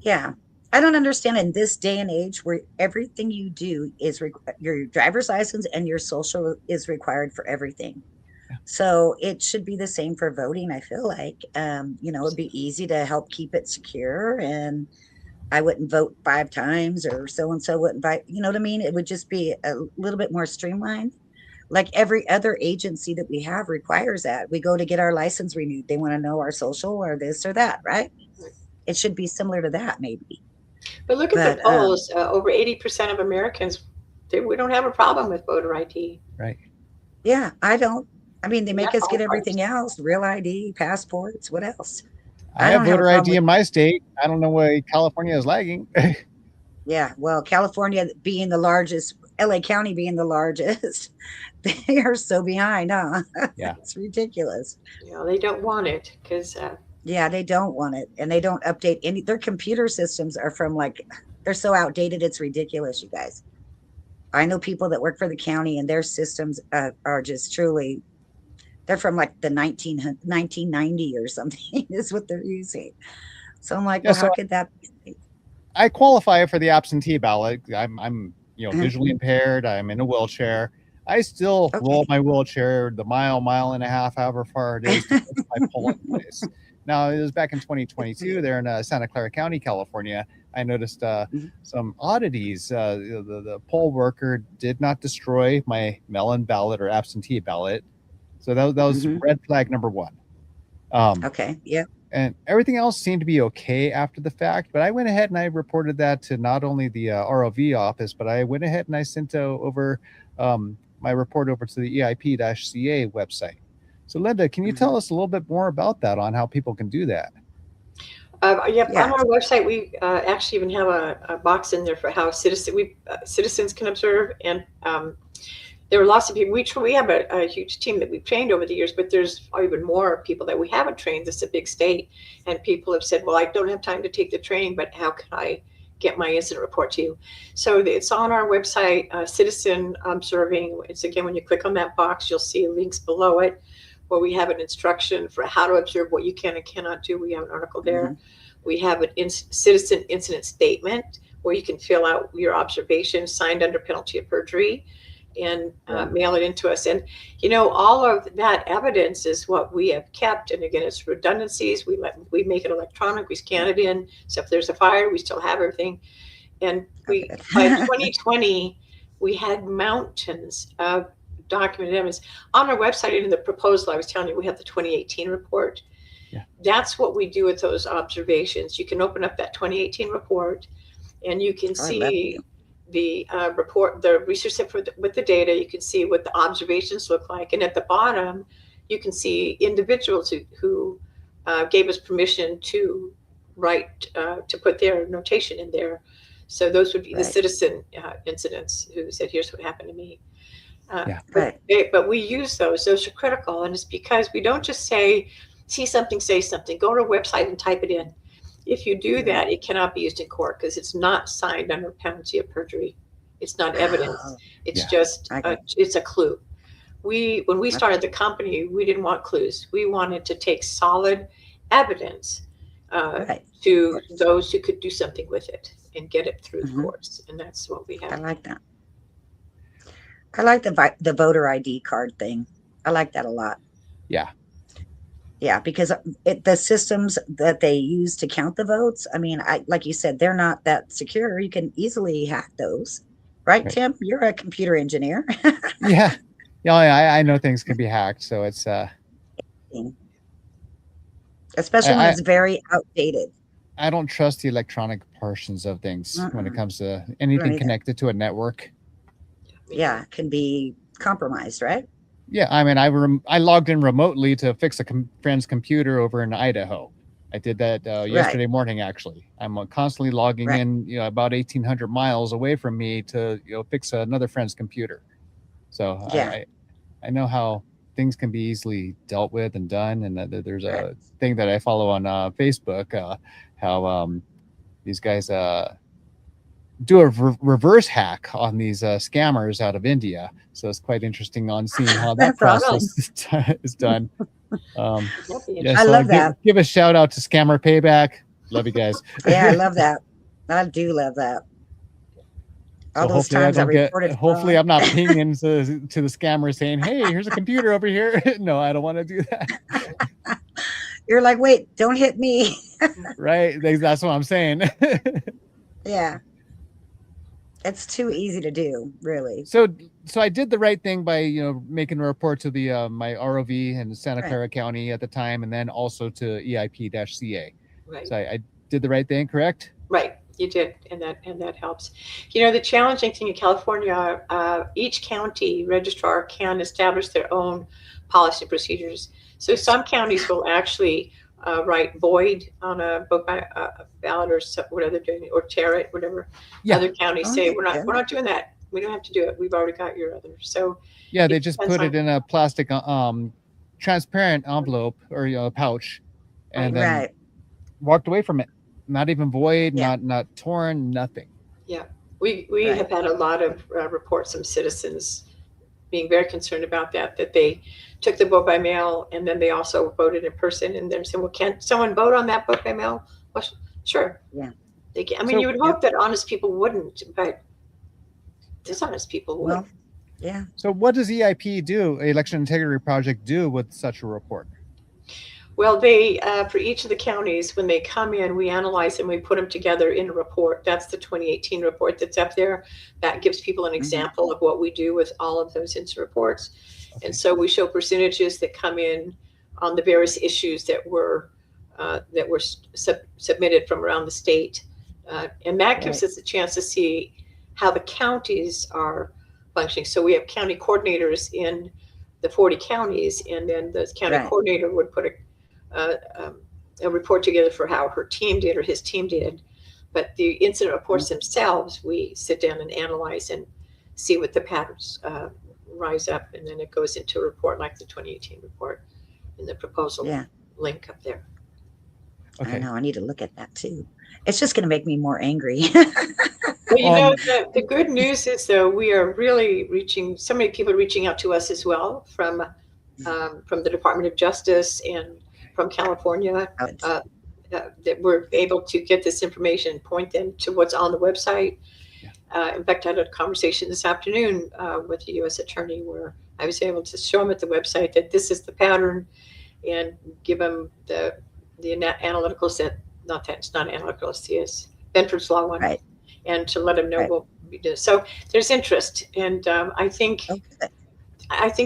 Yeah. I don't understand in this day and age where everything you do is your driver's license and your social is required for everything. So it should be the same for voting. I feel like, it'd be easy to help keep it secure, and I wouldn't vote 5 times or so-and-so wouldn't vote. You know what I mean? It would just be a little bit more streamlined. Like every other agency that we have requires that. We go to get our license renewed. They want to know our social or this or that, right? It should be similar to that, maybe. But look at the polls. Over 80% of Americans, we don't have a problem with voter ID. Right. Yeah, I don't. I mean, they make us get everything else, real ID, passports, what else? I have voter ID in my state. I don't know why California is lagging. Yeah, well, California being the largest, LA County being the largest, they are so behind, huh? Yeah. It's ridiculous. They don't want it because... yeah, they don't want it. And they don't update any. Their computer systems are from they're so outdated. It's ridiculous, you guys. I know people that work for the county and their systems are just truly, they're from the 1990 or something is what they're using. So I'm like, well, how could that be? I qualify for the absentee ballot. I'm visually impaired. I'm in a wheelchair. I still roll my wheelchair the mile and a half, however far it is, to my polling place. Now, it was back in 2022 there in Santa Clara County, California. I noticed some oddities. The poll worker did not destroy my mail-in ballot or absentee ballot. So that was red flag number 1. Okay, yeah. And everything else seemed to be okay after the fact. But I went ahead and I reported that to not only the ROV office, but I went ahead and I sent over my report over to the EIP-CA website. So, Linda, can you tell us a little bit more about that, on how people can do that? On our website, we actually even have a box in there for how citizens can observe. And there are lots of people. We have a huge team that we've trained over the years, but there's even more people that we haven't trained. This is a big state. And people have said, well, I don't have time to take the training, but how can I get my incident report to you? So it's on our website, Citizen Observing. It's again, when you click on that box, you'll see links below it where we have an instruction for how to observe, what you can and cannot do. We have an article there. We have an citizen incident statement where you can fill out your observations signed under penalty of perjury and mail it in to us. And, all of that evidence is what we have kept. And again, it's redundancies. We make it electronic. We scan it in. So if there's a fire, we still have everything. And by 2020, we had mountains of documented evidence. On our website, in the proposal I was telling you, we have the 2018 report. Yeah. That's what we do with those observations. You can open up that 2018 report and you can see the report, the research with the data. You can see what the observations look like. And at the bottom, you can see individuals who gave us permission to write, to put their notation in there. So those would be the citizen incidents who said, here's what happened to me. But we use those are critical. And it's because we don't just say, see something, say something, go to a website and type it in. If you do that, it cannot be used in court because it's not signed under penalty of perjury. It's not evidence. It's just, it's a clue. When we started the company, we didn't want clues. We wanted to take solid evidence to those who could do something with it and get it through the courts. And that's what we have. I like that. I like the voter ID card thing. I like that a lot. Yeah. Yeah, because the systems that they use to count the votes, I mean, like you said, they're not that secure. You can easily hack those. Right, Tim? You're a computer engineer. Yeah. I know things can be hacked. So it's... Especially when it's very outdated. I don't trust the electronic portions of things when it comes to anything connected to a network. Yeah, it can be compromised, right? Yeah, I mean, I logged in remotely to fix a friend's computer over in Idaho. I did that yesterday morning, actually. I'm constantly logging in, about 1,800 miles away from me to, fix another friend's computer. So I know how things can be easily dealt with and done. And there's a thing that I follow on Facebook, how these guys do a reverse hack on these scammers out of India. So it's quite interesting on seeing how that process is done. I love that. Give a shout out to Scammer Payback. Love you guys. Yeah, I love that. I do love that. All so those times I reported. Hopefully, I'm not pinging to the scammer saying, "Hey, here's a computer over here." No, I don't want to do that. You're like, wait, don't hit me. Right. That's what I'm saying. Yeah. It's too easy to do, really. So I did the right thing by, making a report to the my ROV in Santa Clara County at the time, and then also to EIP-CA. Right. So I did the right thing, correct? Right. You did, and that helps. The challenging thing in California, each county registrar can establish their own policy procedures. So some counties will actually write void on a book by ballot or whatever they're doing, or tear it, whatever. Yeah. Other counties say we're not doing that. We don't have to do it. We've already got your other. So yeah, they just put it in a plastic transparent envelope or pouch, and then walked away from it. Not even void, not torn, nothing. Yeah, we have had a lot of reports from citizens being very concerned about that they took the vote by mail and then they also voted in person, and they're saying, well, can't someone vote on that vote by mail? Well, sure. Yeah. They can. I mean, you would hope that honest people wouldn't, but dishonest people would. Well, yeah. So what does EIP do, Election Integrity Project, do with such a report? Well, they, for each of the counties, when they come in, we analyze them, we put them together in a report. That's the 2018 report that's up there. That gives people an example of what we do with all of those incident reports. Okay. And so we show percentages that come in on the various issues that were submitted from around the state. And that gives us a chance to see how the counties are functioning. So we have county coordinators in the 40 counties, and then the county coordinator would put a report together for how her team did or his team did. But the incident reports themselves, we sit down and analyze and see what the patterns rise up, and then it goes into a report like the 2018 report in the proposal link up there. Okay. I know, I need to look at that too. It's just going to make me more angry. Well, the good news is, though, we are really reaching, so many people are reaching out to us as well from the Department of Justice and from California, that we're able to get this information and point them to what's on the website. In fact, I had a conversation this afternoon with the U.S. Attorney where I was able to show them at the website that this is the pattern and give them the analytical set. Not that it's not analytical, it's the Benford's Law one, and to let them know what we do. So there's interest, and I think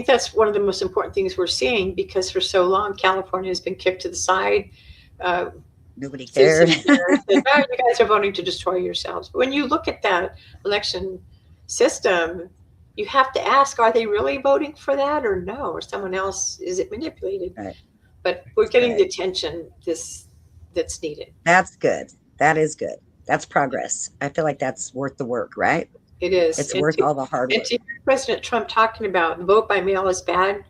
that's one of the most important things we're seeing, because for so long California has been kicked to the side. Nobody cared. You guys are voting to destroy yourselves. But when you look at that election system, you have to ask, are they really voting for that or no? Or someone else, is it manipulated? Right. But we're getting the attention that's needed. That's good. That is good. That's progress. I feel like that's worth the work, right? It is. It's worth all the hard work. And to hear President Trump talking about vote by mail is bad,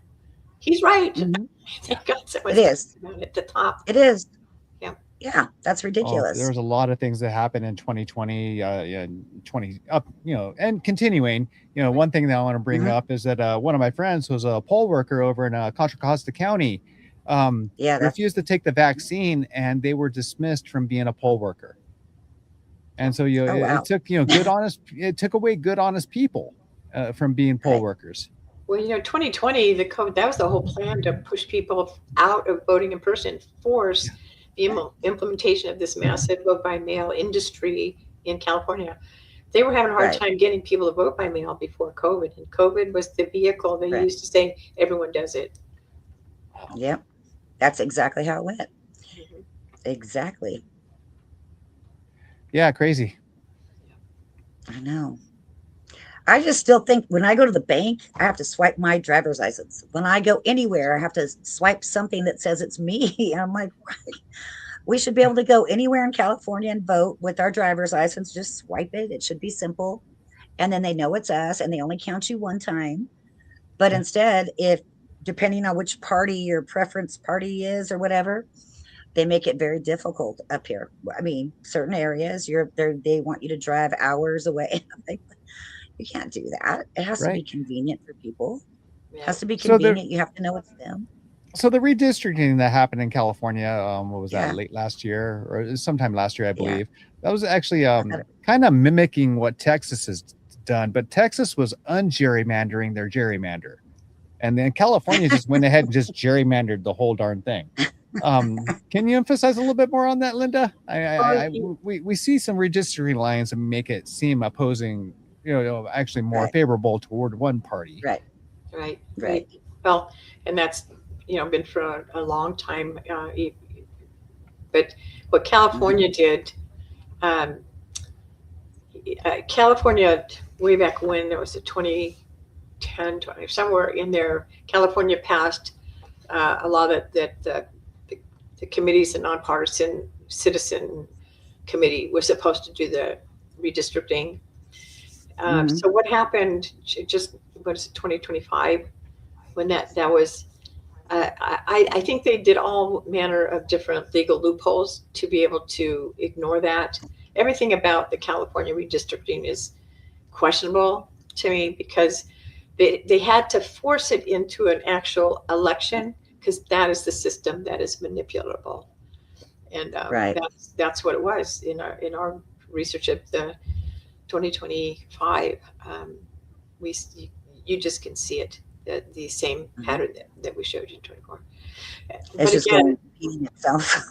he's right. Thank God someone's talking about it at the top. It is. Yeah, that's ridiculous. There was a lot of things that happened in 2020, and continuing. One thing that I want to bring up is that one of my friends was a poll worker over in Contra Costa County. Refused to take the vaccine, and they were dismissed from being a poll worker. And so it took it took away good honest people from being poll workers. Well, 2020, the COVID, that was the whole plan, to push people out of voting in person, force the implementation of this massive vote by mail industry in California. They were having a hard time getting people to vote by mail before COVID, and COVID was the vehicle they used to say everyone does it. Yep, that's exactly how it went. Exactly. Yeah, crazy. I know. I just still think when I go to the bank, I have to swipe my driver's license. When I go anywhere, I have to swipe something that says it's me. I'm like, we should be able to go anywhere in California and vote with our driver's license. Just swipe it. It should be simple. And then they know it's us, and they only count you one time. But instead, depending on which party your preference party is or whatever, they make it very difficult up here. I mean, certain areas, they want you to drive hours away. You can't do that. It has to be convenient for people. It has to be convenient. You have to know it's them. So the redistricting that happened in California, what was that, late last year or sometime last year, I believe. That was actually kind of mimicking what Texas has done, but Texas was ungerrymandering their gerrymander. And then California just went ahead and just gerrymandered the whole darn thing. Can you emphasize a little bit more on that, Linda? We see some redistricting lines and make it seem opposing, actually more favorable toward one party. Right. Well, and that's, been for a long time. But what California did, California, way back when, there was a 2010, somewhere in there, California passed a law that the committees, the nonpartisan citizen committee, was supposed to do the redistricting. So what happened, just, what is it, 2025, when that was, I think they did all manner of different legal loopholes to be able to ignore that. Everything about the California redistricting is questionable to me, because they had to force it into an actual election, because that is the system that is manipulable. And that's what it was in our research of the 2025 . You just can see it, the same pattern that we showed you in 24. It's just repeating itself.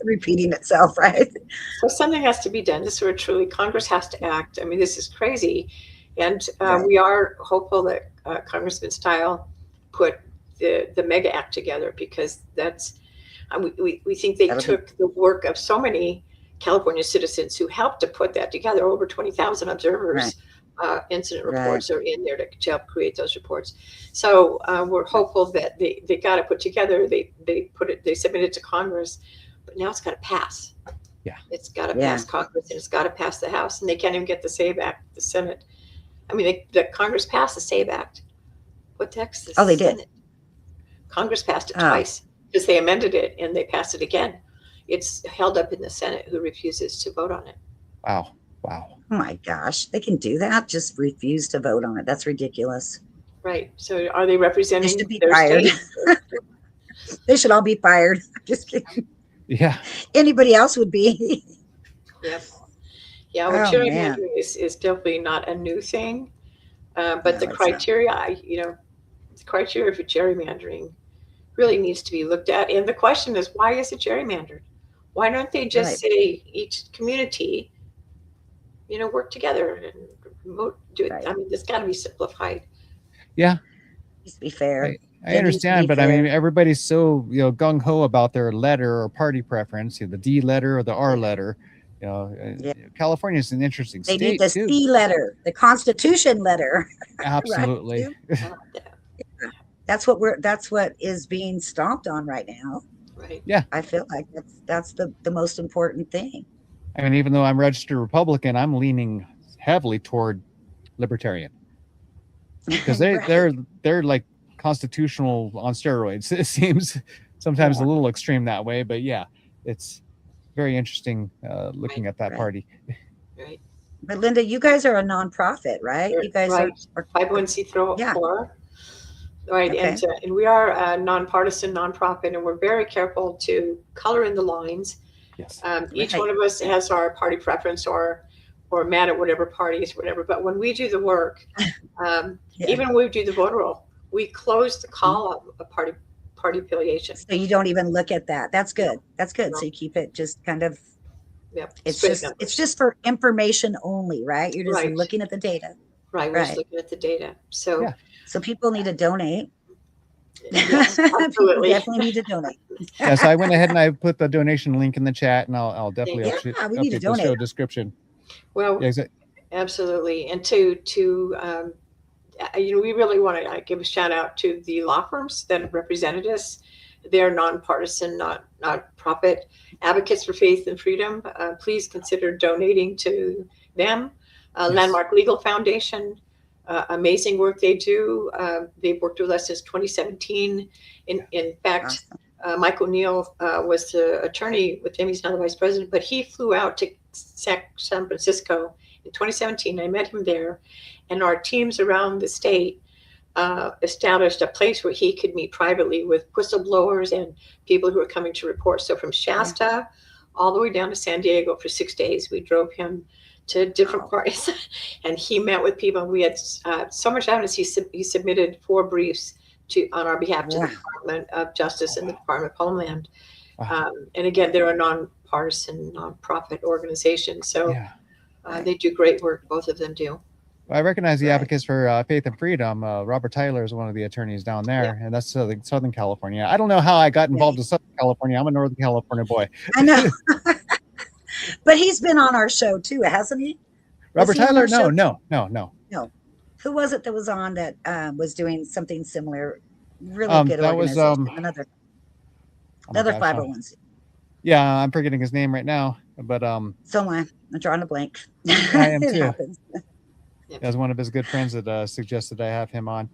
Repeating itself, right? So something has to be done. This is where truly Congress has to act. I mean, this is crazy. And we are hopeful that Congressman Style put the Mega Act together, because that's, we think they took the work of so many California citizens who helped to put that together. Over 20,000 observers. Incident reports are in there to help create those reports. So we're hopeful that they got it put together. They submitted it to Congress, but now it's got to pass. It's got to pass Congress, and it's got to pass the House, and they can't even get the SAVE Act, the Senate. I mean, the Congress passed the SAVE Act. What the heck's the They Senate? did. Congress passed it twice, because they amended it and they passed it again. It's held up in the Senate, who refuses to vote on it. Wow. Oh my gosh, they can do that? Just refuse to vote on it. That's ridiculous. Right. So are they representing they should be their fired. state? They should all be fired. Just kidding. Yeah. Anybody else would be. Yep. Yeah, well, gerrymandering is definitely not a new thing. But the criteria, the criteria for gerrymandering really needs to be looked at. And the question is, why is it gerrymandered? Why don't they just say each community, work together and do it? I mean, it's got to be simplified. Yeah. Needs to be fair. I understand, but I mean, everybody's so gung ho about their letter or party preference, the D letter or the R letter. California is an interesting state. They need the C letter, the Constitution letter. Absolutely. That's what is being stomped on right now. Right. Yeah. I feel like that's the most important thing. I mean, even though I'm registered Republican, I'm leaning heavily toward libertarian, because they're like constitutional on steroids. It seems sometimes a little extreme that way, but it's very interesting looking at that party. Right. But Linda, you guys are a nonprofit, right? You guys are 501c4. Yeah. Right. Okay. And we are a nonpartisan nonprofit, and we're very careful to color in the lines. Yes. Each one of us has our party preference or mad at whatever parties, whatever. But when we do the work, even when we do the voter roll, we close the column of party affiliation. So you don't even look at that. That's good. That's good. No. So you keep it just kind of. Yep. It's just for information only, right? You're just looking at the data. Right. We're just looking at the data. So people need to donate. Yes, absolutely. Definitely need to donate. So I went ahead and I put the donation link in the chat, and I'll definitely update the show description. Well, absolutely. And to we really want to give a shout out to the law firms that have represented us. They're nonpartisan, not profit advocates for faith and freedom. Please consider donating to them. Landmark Legal Foundation. Amazing work they do. They've worked with us since 2017. In fact, Mike O'Neill was the attorney with him. He's now the vice president, but he flew out to San Francisco in 2017. I met him there, and our teams around the state established a place where he could meet privately with whistleblowers and people who were coming to report. So from Shasta all the way down to San Diego for 6 days, we drove him to different parties, and he met with people. We had so much evidence. He submitted 4 briefs on our behalf to the Department of Justice and the Department of Homeland. And again, they're a nonpartisan, nonprofit organization, so they do great work. Both of them do. I recognize the advocates for faith and freedom. Robert Tyler is one of the attorneys down there, and that's Southern California. I don't know how I got involved in Southern California. I'm a Northern California boy. I know. But he's been on our show too, hasn't he? Robert Tyler? No. Who was it that was on that was doing something similar? Really good organization. Another 501c. Yeah, I'm forgetting his name right now, but so am I. I'm drawing a blank. I am too. Happens. As one of his good friends that suggested I have him on.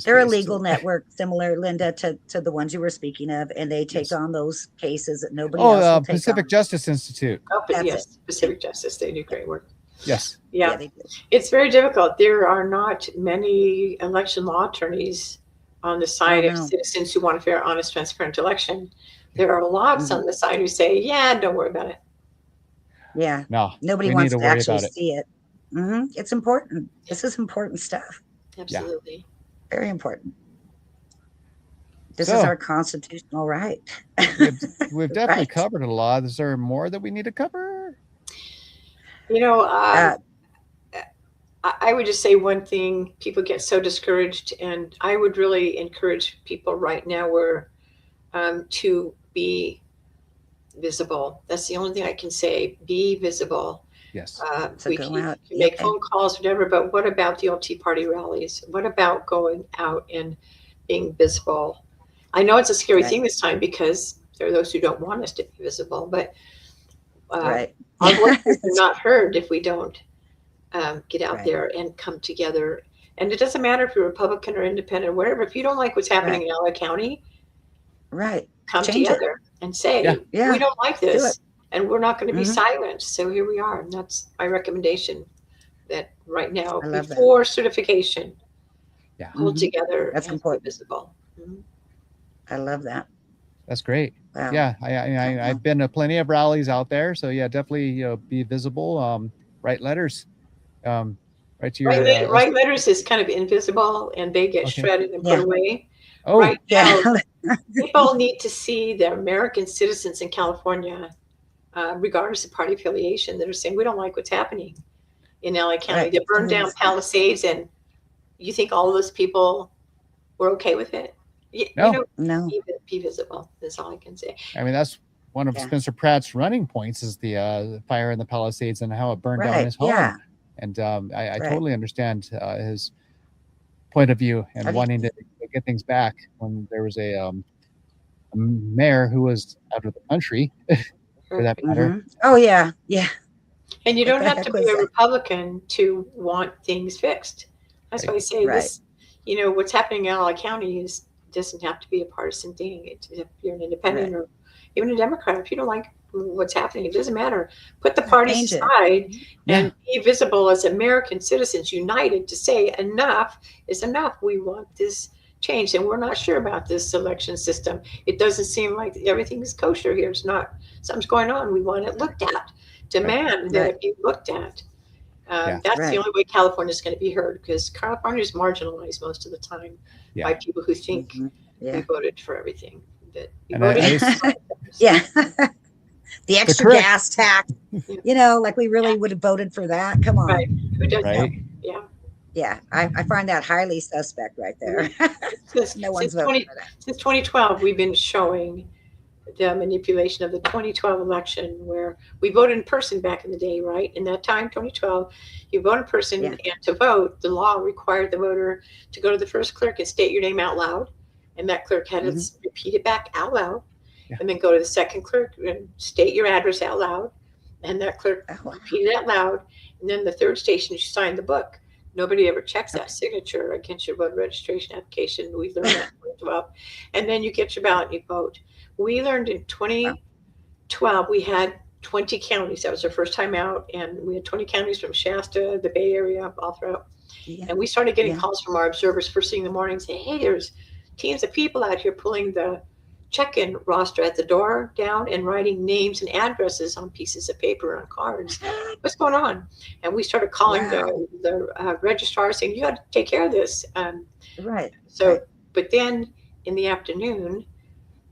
They're a legal network similar, Linda, to the ones you were speaking of, and they take on those cases that nobody else will take Pacific on. Justice Institute. Yes, Pacific Justice. They do great work. Yes. Yeah, it's very difficult. There are not many election law attorneys on the side of citizens who want a fair, honest, transparent election. There are lots on the side who say, don't worry about it. Yeah. No. Nobody wants to actually see it. It's important. This is important stuff. Absolutely. Very important. This is our constitutional right. We've definitely covered a lot. Is there more that we need to cover? I would just say one thing. People get so discouraged, and I would really encourage people right now to be visible. That's the only thing I can say. Be visible. Yes. We can make phone calls, whatever, but what about the old Tea Party rallies? What about going out and being visible? I know it's a scary thing this time because there are those who don't want us to be visible, but our voices are not heard if we don't get out there and come together. And it doesn't matter if you're Republican or independent or whatever. If you don't like what's happening in LA County, come together and say, we don't like this. And we're not going to be silent. So here we are. And that's my recommendation, that right now, before certification, hold together that's and important. Be visible. I love that. That's great. Wow. Yeah, I've been to plenty of rallies out there. So definitely be visible. Write letters. Write to your write letters is kind of invisible, and they get shredded and put away. Oh, right now, people need to see the American citizens in California, regardless of party affiliation, that are saying we don't like what's happening in LA County. They burned down Palisades, and you think all of those people were okay with it? No. Be visible is all I can say. I mean, that's one of Spencer Pratt's running points, is the fire in the Palisades and how it burned down his home. Yeah. And I totally understand his point of view and wanting to get things back when there was a mayor who was out of the country, for that matter. Oh, yeah. Yeah. And you don't have to be a Republican to want things fixed. That's why I say this, what's happening in LA County doesn't have to be a partisan thing. If you're an independent or even a Democrat, if you don't like what's happening, it doesn't matter. Put the parties aside and be visible as American citizens, united to say enough is enough. We want this change, and we're not sure about this election system. It doesn't seem like everything is kosher here. It's not. Something's going on. We want it looked at. Demand that it be looked at. That's the only way California is going to be heard, because California is marginalized most of the time by people who think we voted for everything. That the extra gas tax, like we really would have voted for that. Come on. Right. Who does that? Yeah. I find that highly suspect right there. No one's voting for that. Since 2012, we've been showing the manipulation of the 2012 election, where we voted in person back in the day, right? In that time, 2012, you vote in person, and to vote, the law required the voter to go to the first clerk and state your name out loud. And that clerk had to repeat it back out loud. And then go to the second clerk and state your address out loud. And that clerk repeated it out loud. And then the third station, you sign the book. Nobody ever checks that signature against your voter registration application. We learned that in 2012. And then you get your ballot and you vote. We learned in 2012, we had 20 counties. That was our first time out, and we had 20 counties from Shasta, the Bay Area, all throughout. Yeah. And we started getting calls from our observers first thing in the morning saying, hey, there's teams of people out here pulling the check-in roster at the door down and writing names and addresses on pieces of paper on cards. What's going on? And we started calling the registrar saying, you got to take care of this. Right. So, right. But then in the afternoon,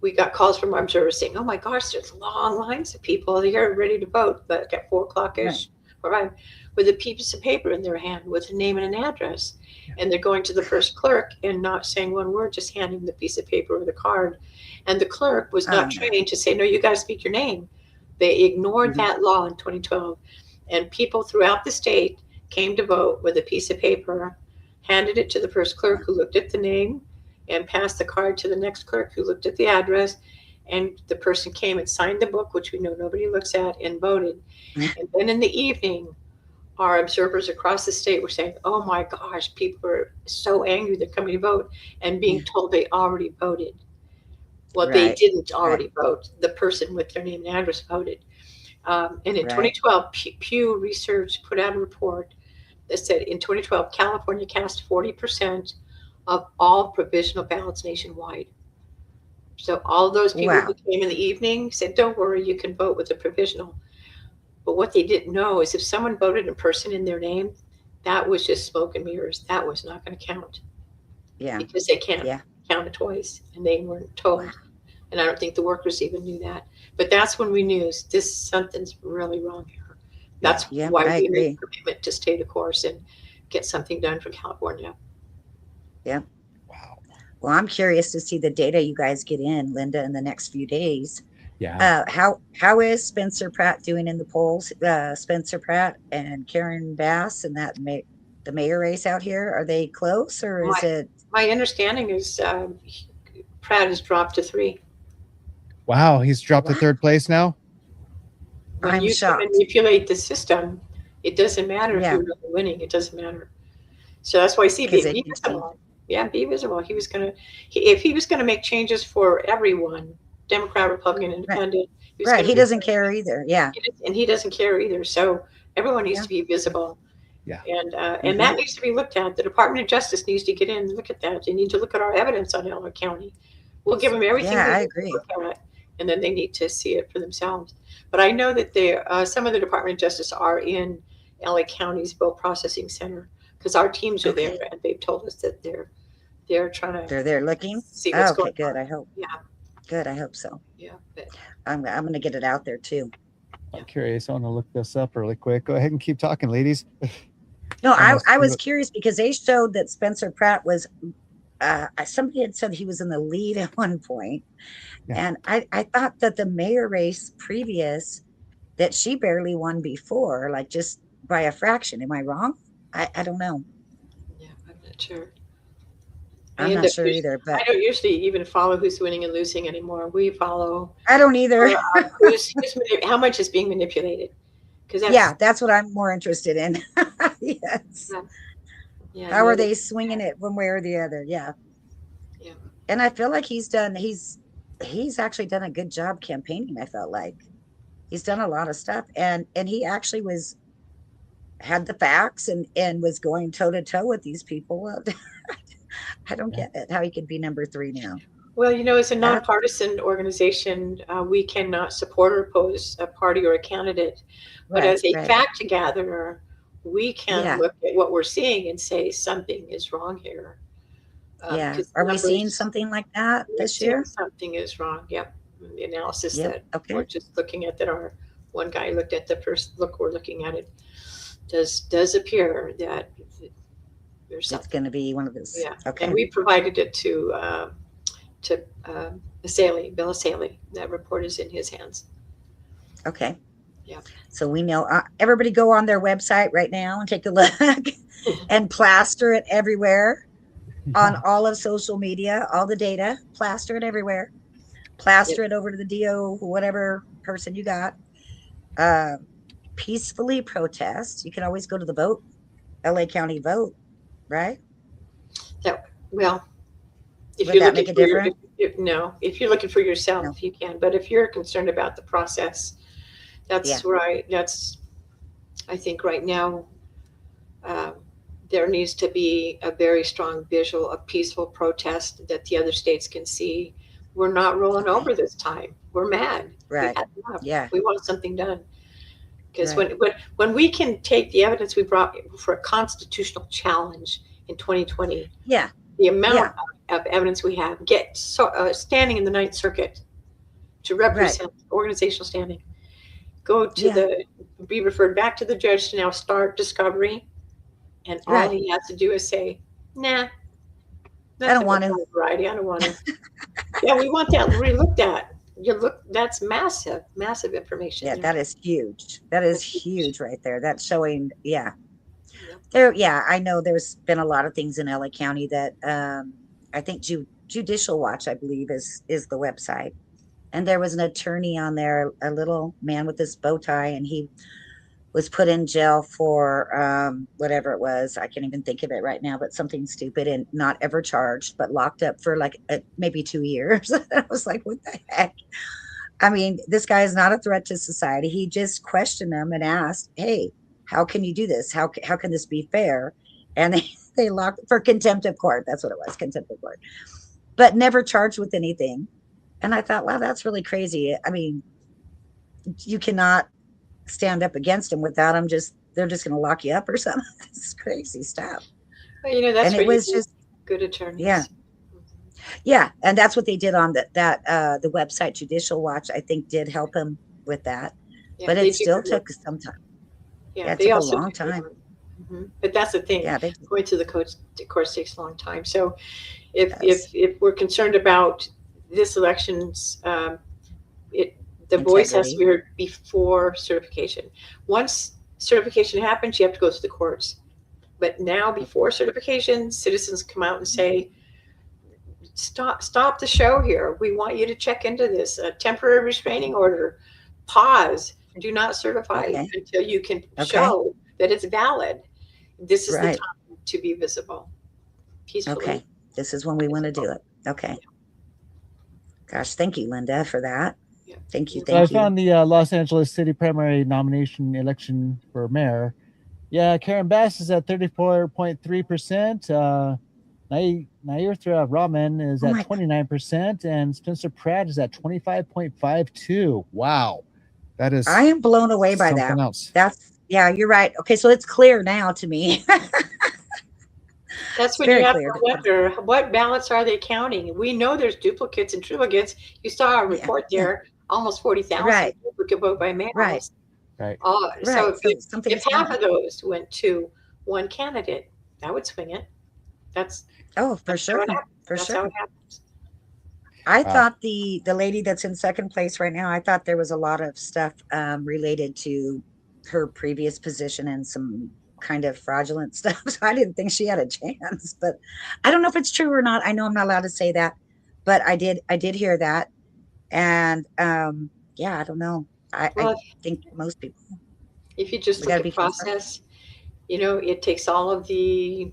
we got calls from our observers saying, oh my gosh, there's long lines of people here ready to vote, like at 4 o'clock-ish, right, with a piece of paper in their hand with a name and an address. And they're going to the first clerk and not saying one word, just handing the piece of paper or the card. And the clerk was not trained to say, no, you got to speak your name. They ignored that law in 2012. And people throughout the state came to vote with a piece of paper, handed it to the first clerk who looked at the name, and passed the card to the next clerk who looked at the address. And the person came and signed the book, which we know nobody looks at, and voted. And then in the evening, our observers across the state were saying, oh my gosh, people are so angry they're coming to vote, and being told they already voted. Well, they didn't already vote. The person with their name and address voted. And in 2012, Pew Research put out a report that said in 2012, California cast 40% of all provisional ballots nationwide. So all those people who came in the evening said, don't worry, you can vote with the provisional. But what they didn't know is if someone voted a person in their name, that was just smoke and mirrors. That was not going to count. Yeah. Because they can't count it twice, and they weren't told. Wow. And I don't think the workers even knew that. But that's when we knew something's really wrong here. That's why we made a commitment to stay the course and get something done for California. Yeah. Wow. Well, I'm curious to see the data you guys get in, Linda, in the next few days. Yeah. How is Spencer Pratt doing in the polls? Spencer Pratt and Karen Bass and the mayor race out here, are they close, or is it? My understanding is Pratt has dropped to 3. Wow, he's dropped to 3rd place now. When you manipulate the system, it doesn't matter if you're really winning. It doesn't matter. So that's why I see be visible. Yeah, be visible. If he was gonna make changes for everyone, Democrat, Republican, Independent. He doesn't care either. Yeah. And he doesn't care either. So everyone needs to be visible. Yeah. And that needs to be looked at. The Department of Justice needs to get in and look at that. They need to look at our evidence on LA County. We'll give them everything. Yeah, I agree. Look at, and then they need to see it for themselves. But I know that some of the Department of Justice are in LA County's vote processing center because our teams are there, and they've told us that they're trying to. They're there looking. See what's going on. Good. I hope. Yeah. Good. I hope so. Yeah. I'm going to get it out there too. I'm curious. I want to look this up really quick. Go ahead and keep talking, ladies. No, I was curious because they showed that Spencer Pratt was. Somebody had said he was in the lead at one point. And I thought that the mayor race previous, that she barely won before, like just by a fraction. Am I wrong? I don't know. Yeah, I'm not sure. I'm not sure either. But I don't usually even follow who's winning and losing anymore. We follow. I don't either. How much is being manipulated? That's what I'm more interested in. Yes. Yeah, how are they swinging it one way or the other? Yeah. Yeah. And I feel like he's actually done a good job campaigning. I felt like he's done a lot of stuff, and he actually had the facts and was going toe to toe with these people. I don't get it, how he could be number 3 now. Well, as a nonpartisan organization, we cannot support or oppose a party or a candidate. But as a fact gatherer, we can look at what we're seeing and say something is wrong here. Are we seeing something like that this year? Something is wrong. Yep. The analysis that we're just looking at, that our one guy looked at, the first look we're looking at it, does appear that there's something. It's going to be one of those. Yeah. Okay. And we provided it to Bill Asaley. That report is in his hands. Okay. Yeah. So we know everybody go on their website right now and take a look and plaster it everywhere on all of social media, all the data, plaster it everywhere, plaster it over to the DO, whatever person you got. Peacefully protest. You can always go to the vote, LA County vote, right? If Would you're that looking make a difference? if you're looking for yourself, you can. But if you're concerned about the process, That's right. I think right now, there needs to be a very strong visual, a peaceful protest that the other states can see. We're not rolling over this time. We're mad. Right. We've had enough. Yeah. We want something done. Because when we can take the evidence we brought for a constitutional challenge in 2020, the amount of evidence we have, get standing in the Ninth Circuit to represent organizational standing, go to be referred back to the judge to now start discovery, and all he has to do is say, "Nah, I don't want to. Variety. I don't want to." Yeah, we want that re-looked at. That's massive information. Yeah, that is huge. That is huge right there. That's showing, I know there's been a lot of things in LA County that I think Judicial Watch, I believe, is the website. And there was an attorney on there, a little man with this bow tie, and he was put in jail for whatever it was. I can't even think of it right now, but something stupid, and not ever charged, but locked up for like maybe 2 years. I was like, what the heck? I mean, this guy is not a threat to society. He just questioned them and asked, hey, how can you do this? How can this be fair? And they locked for contempt of court. That's what it was, contempt of court, but never charged with anything. And I thought, wow, that's really crazy. I mean, you cannot stand up against them without them. They're just going to lock you up or something. It's crazy stuff. Well, that's and it was just good attorneys. Yeah. And that's what they did on the website Judicial Watch, I think, did help him with that. But it still took some time. Yeah, it took a long time. But that's the thing. Going to the courts takes a long time. So if we're concerned about this election's, the voice has to be heard before certification. Once certification happens, you have to go to the courts. But now, before certification, citizens come out and say, stop the show here. We want you to check into this. A temporary restraining order. Pause. Do not certify until you can show that it's valid. This is the time to be visible peacefully. Okay. This is when we want to do it. Okay. Gosh, thank you, Linda, for that. Thank you. I found the Los Angeles City primary nomination election for mayor. Yeah, Karen Bass is at 34.3%. Nairthra Rahman is at 29%, and Spencer Pratt is at 25.52. Wow, that is. I am blown away by that. Else. You're right. Okay, so it's clear now to me. That's when you have to wonder, what ballots are they counting? We know there's duplicates and triplicates. You saw a report there, almost 40,000 people could vote by mail. Right. So if half of those went to one candidate, that would swing it. For sure. That's how it happens. I thought the lady that's in second place right now, I thought there was a lot of stuff related to her previous position and some kind of fraudulent stuff. So I didn't think she had a chance, but I don't know if it's true or not. I know I'm not allowed to say that, but I did hear that. And I don't know. I think most people, if you just look at the process, it takes all of the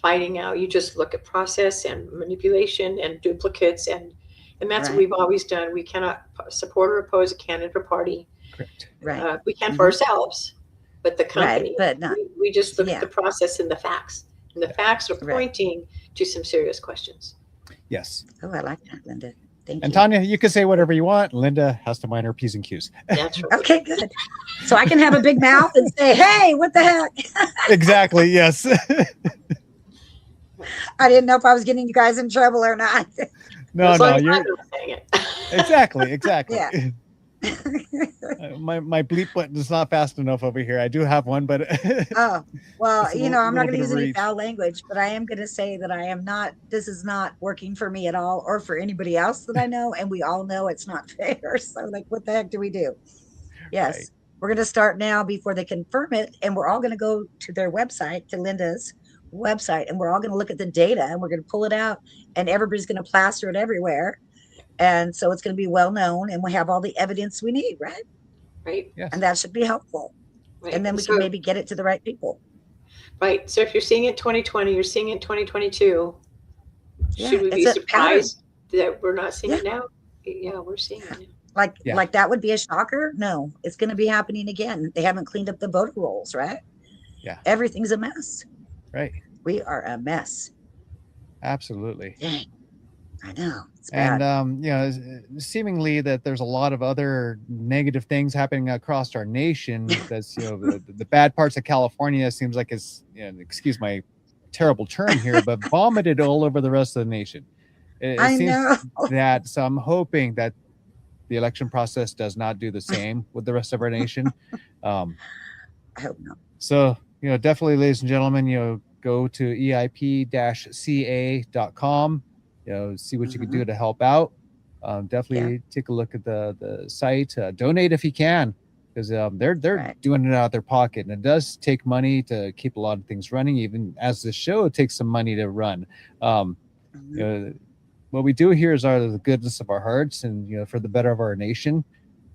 fighting out. You just look at process and manipulation and duplicates, and that's what we've always done. We cannot support or oppose a candidate or party. Correct. We can for ourselves, but the company, but not. We just look at the process and the facts, and the facts are pointing to some serious questions. Yes. Oh, I like that, Linda. Thank you. And Tanya, you can say whatever you want. Linda has to mind her P's and Q's. That's right. Okay, good. So I can have a big mouth and say, hey, what the heck? Exactly, yes. I didn't know if I was getting you guys in trouble or not. No, you're saying it. Exactly. Yeah. My bleep button is not fast enough over here. I do have one, but I'm not going to use any foul language, but I am going to say that this is not working for me at all, or for anybody else that I know, and we all know it's not fair. So what the heck do we do? Yes, we're going to start now before they confirm it, and we're all going to go to their website, to Linda's website, and we're all going to look at the data, and we're going to pull it out, and everybody's going to plaster it everywhere. And so it's going to be well known, and we have all the evidence we need, right? Right. Yes. And that should be helpful. Right. And then we can maybe get it to the right people. Right. So if you're seeing it 2020, you're seeing it 2022. Should we be surprised that we're not seeing it now? Yeah, we're seeing it now. Like that would be a shocker? No, it's going to be happening again. They haven't cleaned up the voter rolls, right? Yeah. Everything's a mess. Right. We are a mess. Absolutely. Dang. I know. It's bad. And seemingly that there's a lot of other negative things happening across our nation. That's the bad parts of California seems like it's, excuse my terrible term here, but vomited all over the rest of the nation. It seems know that. So I'm hoping that the election process does not do the same with the rest of our nation. I hope not. So, definitely, ladies and gentlemen, go to eip-ca.com, see what you can do to help out. Definitely take a look at the site, donate if you can, because they're doing it out of their pocket. And it does take money to keep a lot of things running. Even as the show, it takes some money to run. What we do here is out of the goodness of our hearts and, for the better of our nation.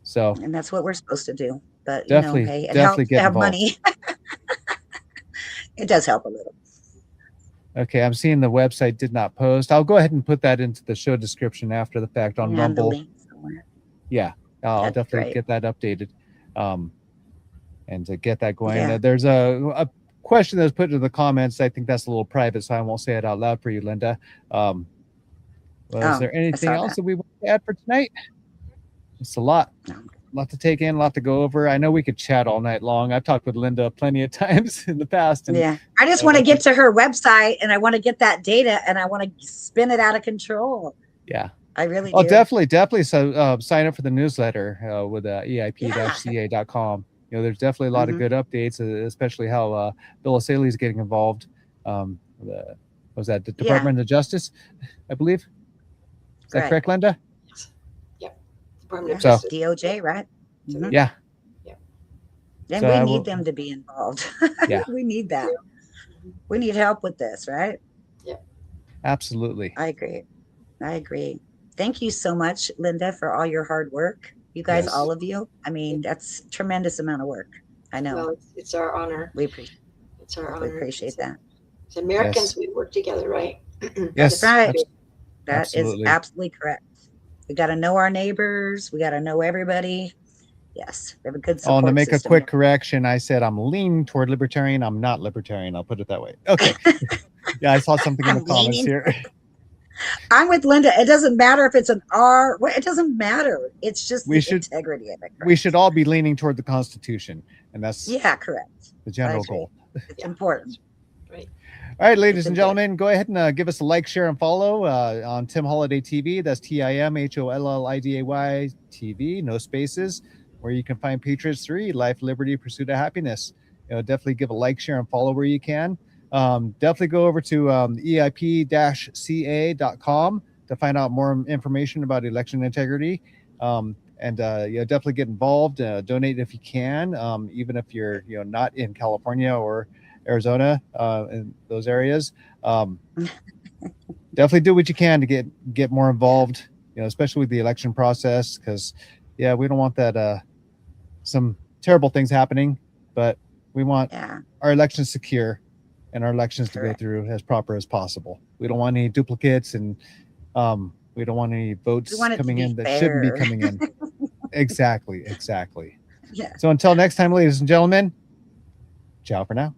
So, and that's what we're supposed to do. But, definitely, it definitely helps to have money. It does help a little. Okay, I'm seeing the website did not post. I'll go ahead and put that into the show description after the fact on Rumble. Yeah, I'll definitely get that updated, and to get that going. Yeah. There's a question that was put in the comments. I think that's a little private, so I won't say it out loud for you, Linda. Is there anything else that we want to add for tonight? It's a lot. Lot to take in, a lot to go over. I know we could chat all night long. I've talked with Linda plenty of times in the past. And, I just want to get to her website, and I want to get that data, and I want to spin it out of control. Yeah, I really do. Definitely. So sign up for the newsletter with eip-ca.com. There's definitely a lot of good updates, especially how Bill O'Saley is getting involved. Was that the Department of Justice, I believe? Is that correct, Linda? DOJ, right? Mm-hmm. Yeah. And we need them to be involved. We need that. We need help with this, right? Yeah. Absolutely. I agree. Thank you so much, Linda, for all your hard work. You guys, all of you. I mean, that's a tremendous amount of work. I know. Well, it's our honor. We appreciate We appreciate that. As Americans, we work together, right? Yes. That's right. That is absolutely correct. We got to know our neighbors. We got to know everybody. Yes, we have a good support to make system a quick correction, I said I'm leaning toward libertarian. I'm not libertarian. I'll put it that way. Okay. Yeah, I saw something in the comments here. I'm with Linda. It doesn't matter if it's an R. It doesn't matter. It's just the integrity of it. We should all be leaning toward the Constitution, and that's correct. The general goal. It's important. Right. All right, ladies and gentlemen, go ahead and give us a like, share, and follow on Tim Holliday TV. That's TIMHOLLIDAY TV, no spaces, where you can find Patriots 3, Life, Liberty, Pursuit of Happiness. Definitely give a like, share, and follow where you can. Definitely go over to eip-ca.com to find out more information about election integrity. Definitely get involved. Donate if you can, even if you're not in California or Arizona, in those areas. Definitely do what you can to get more involved, especially with the election process, because we don't want that some terrible things happening, but we want our elections secure and our elections to go through as proper as possible. We don't want any duplicates, and we don't want any votes coming in that shouldn't be coming in. Exactly. Yeah. So until next time, ladies and gentlemen, ciao for now.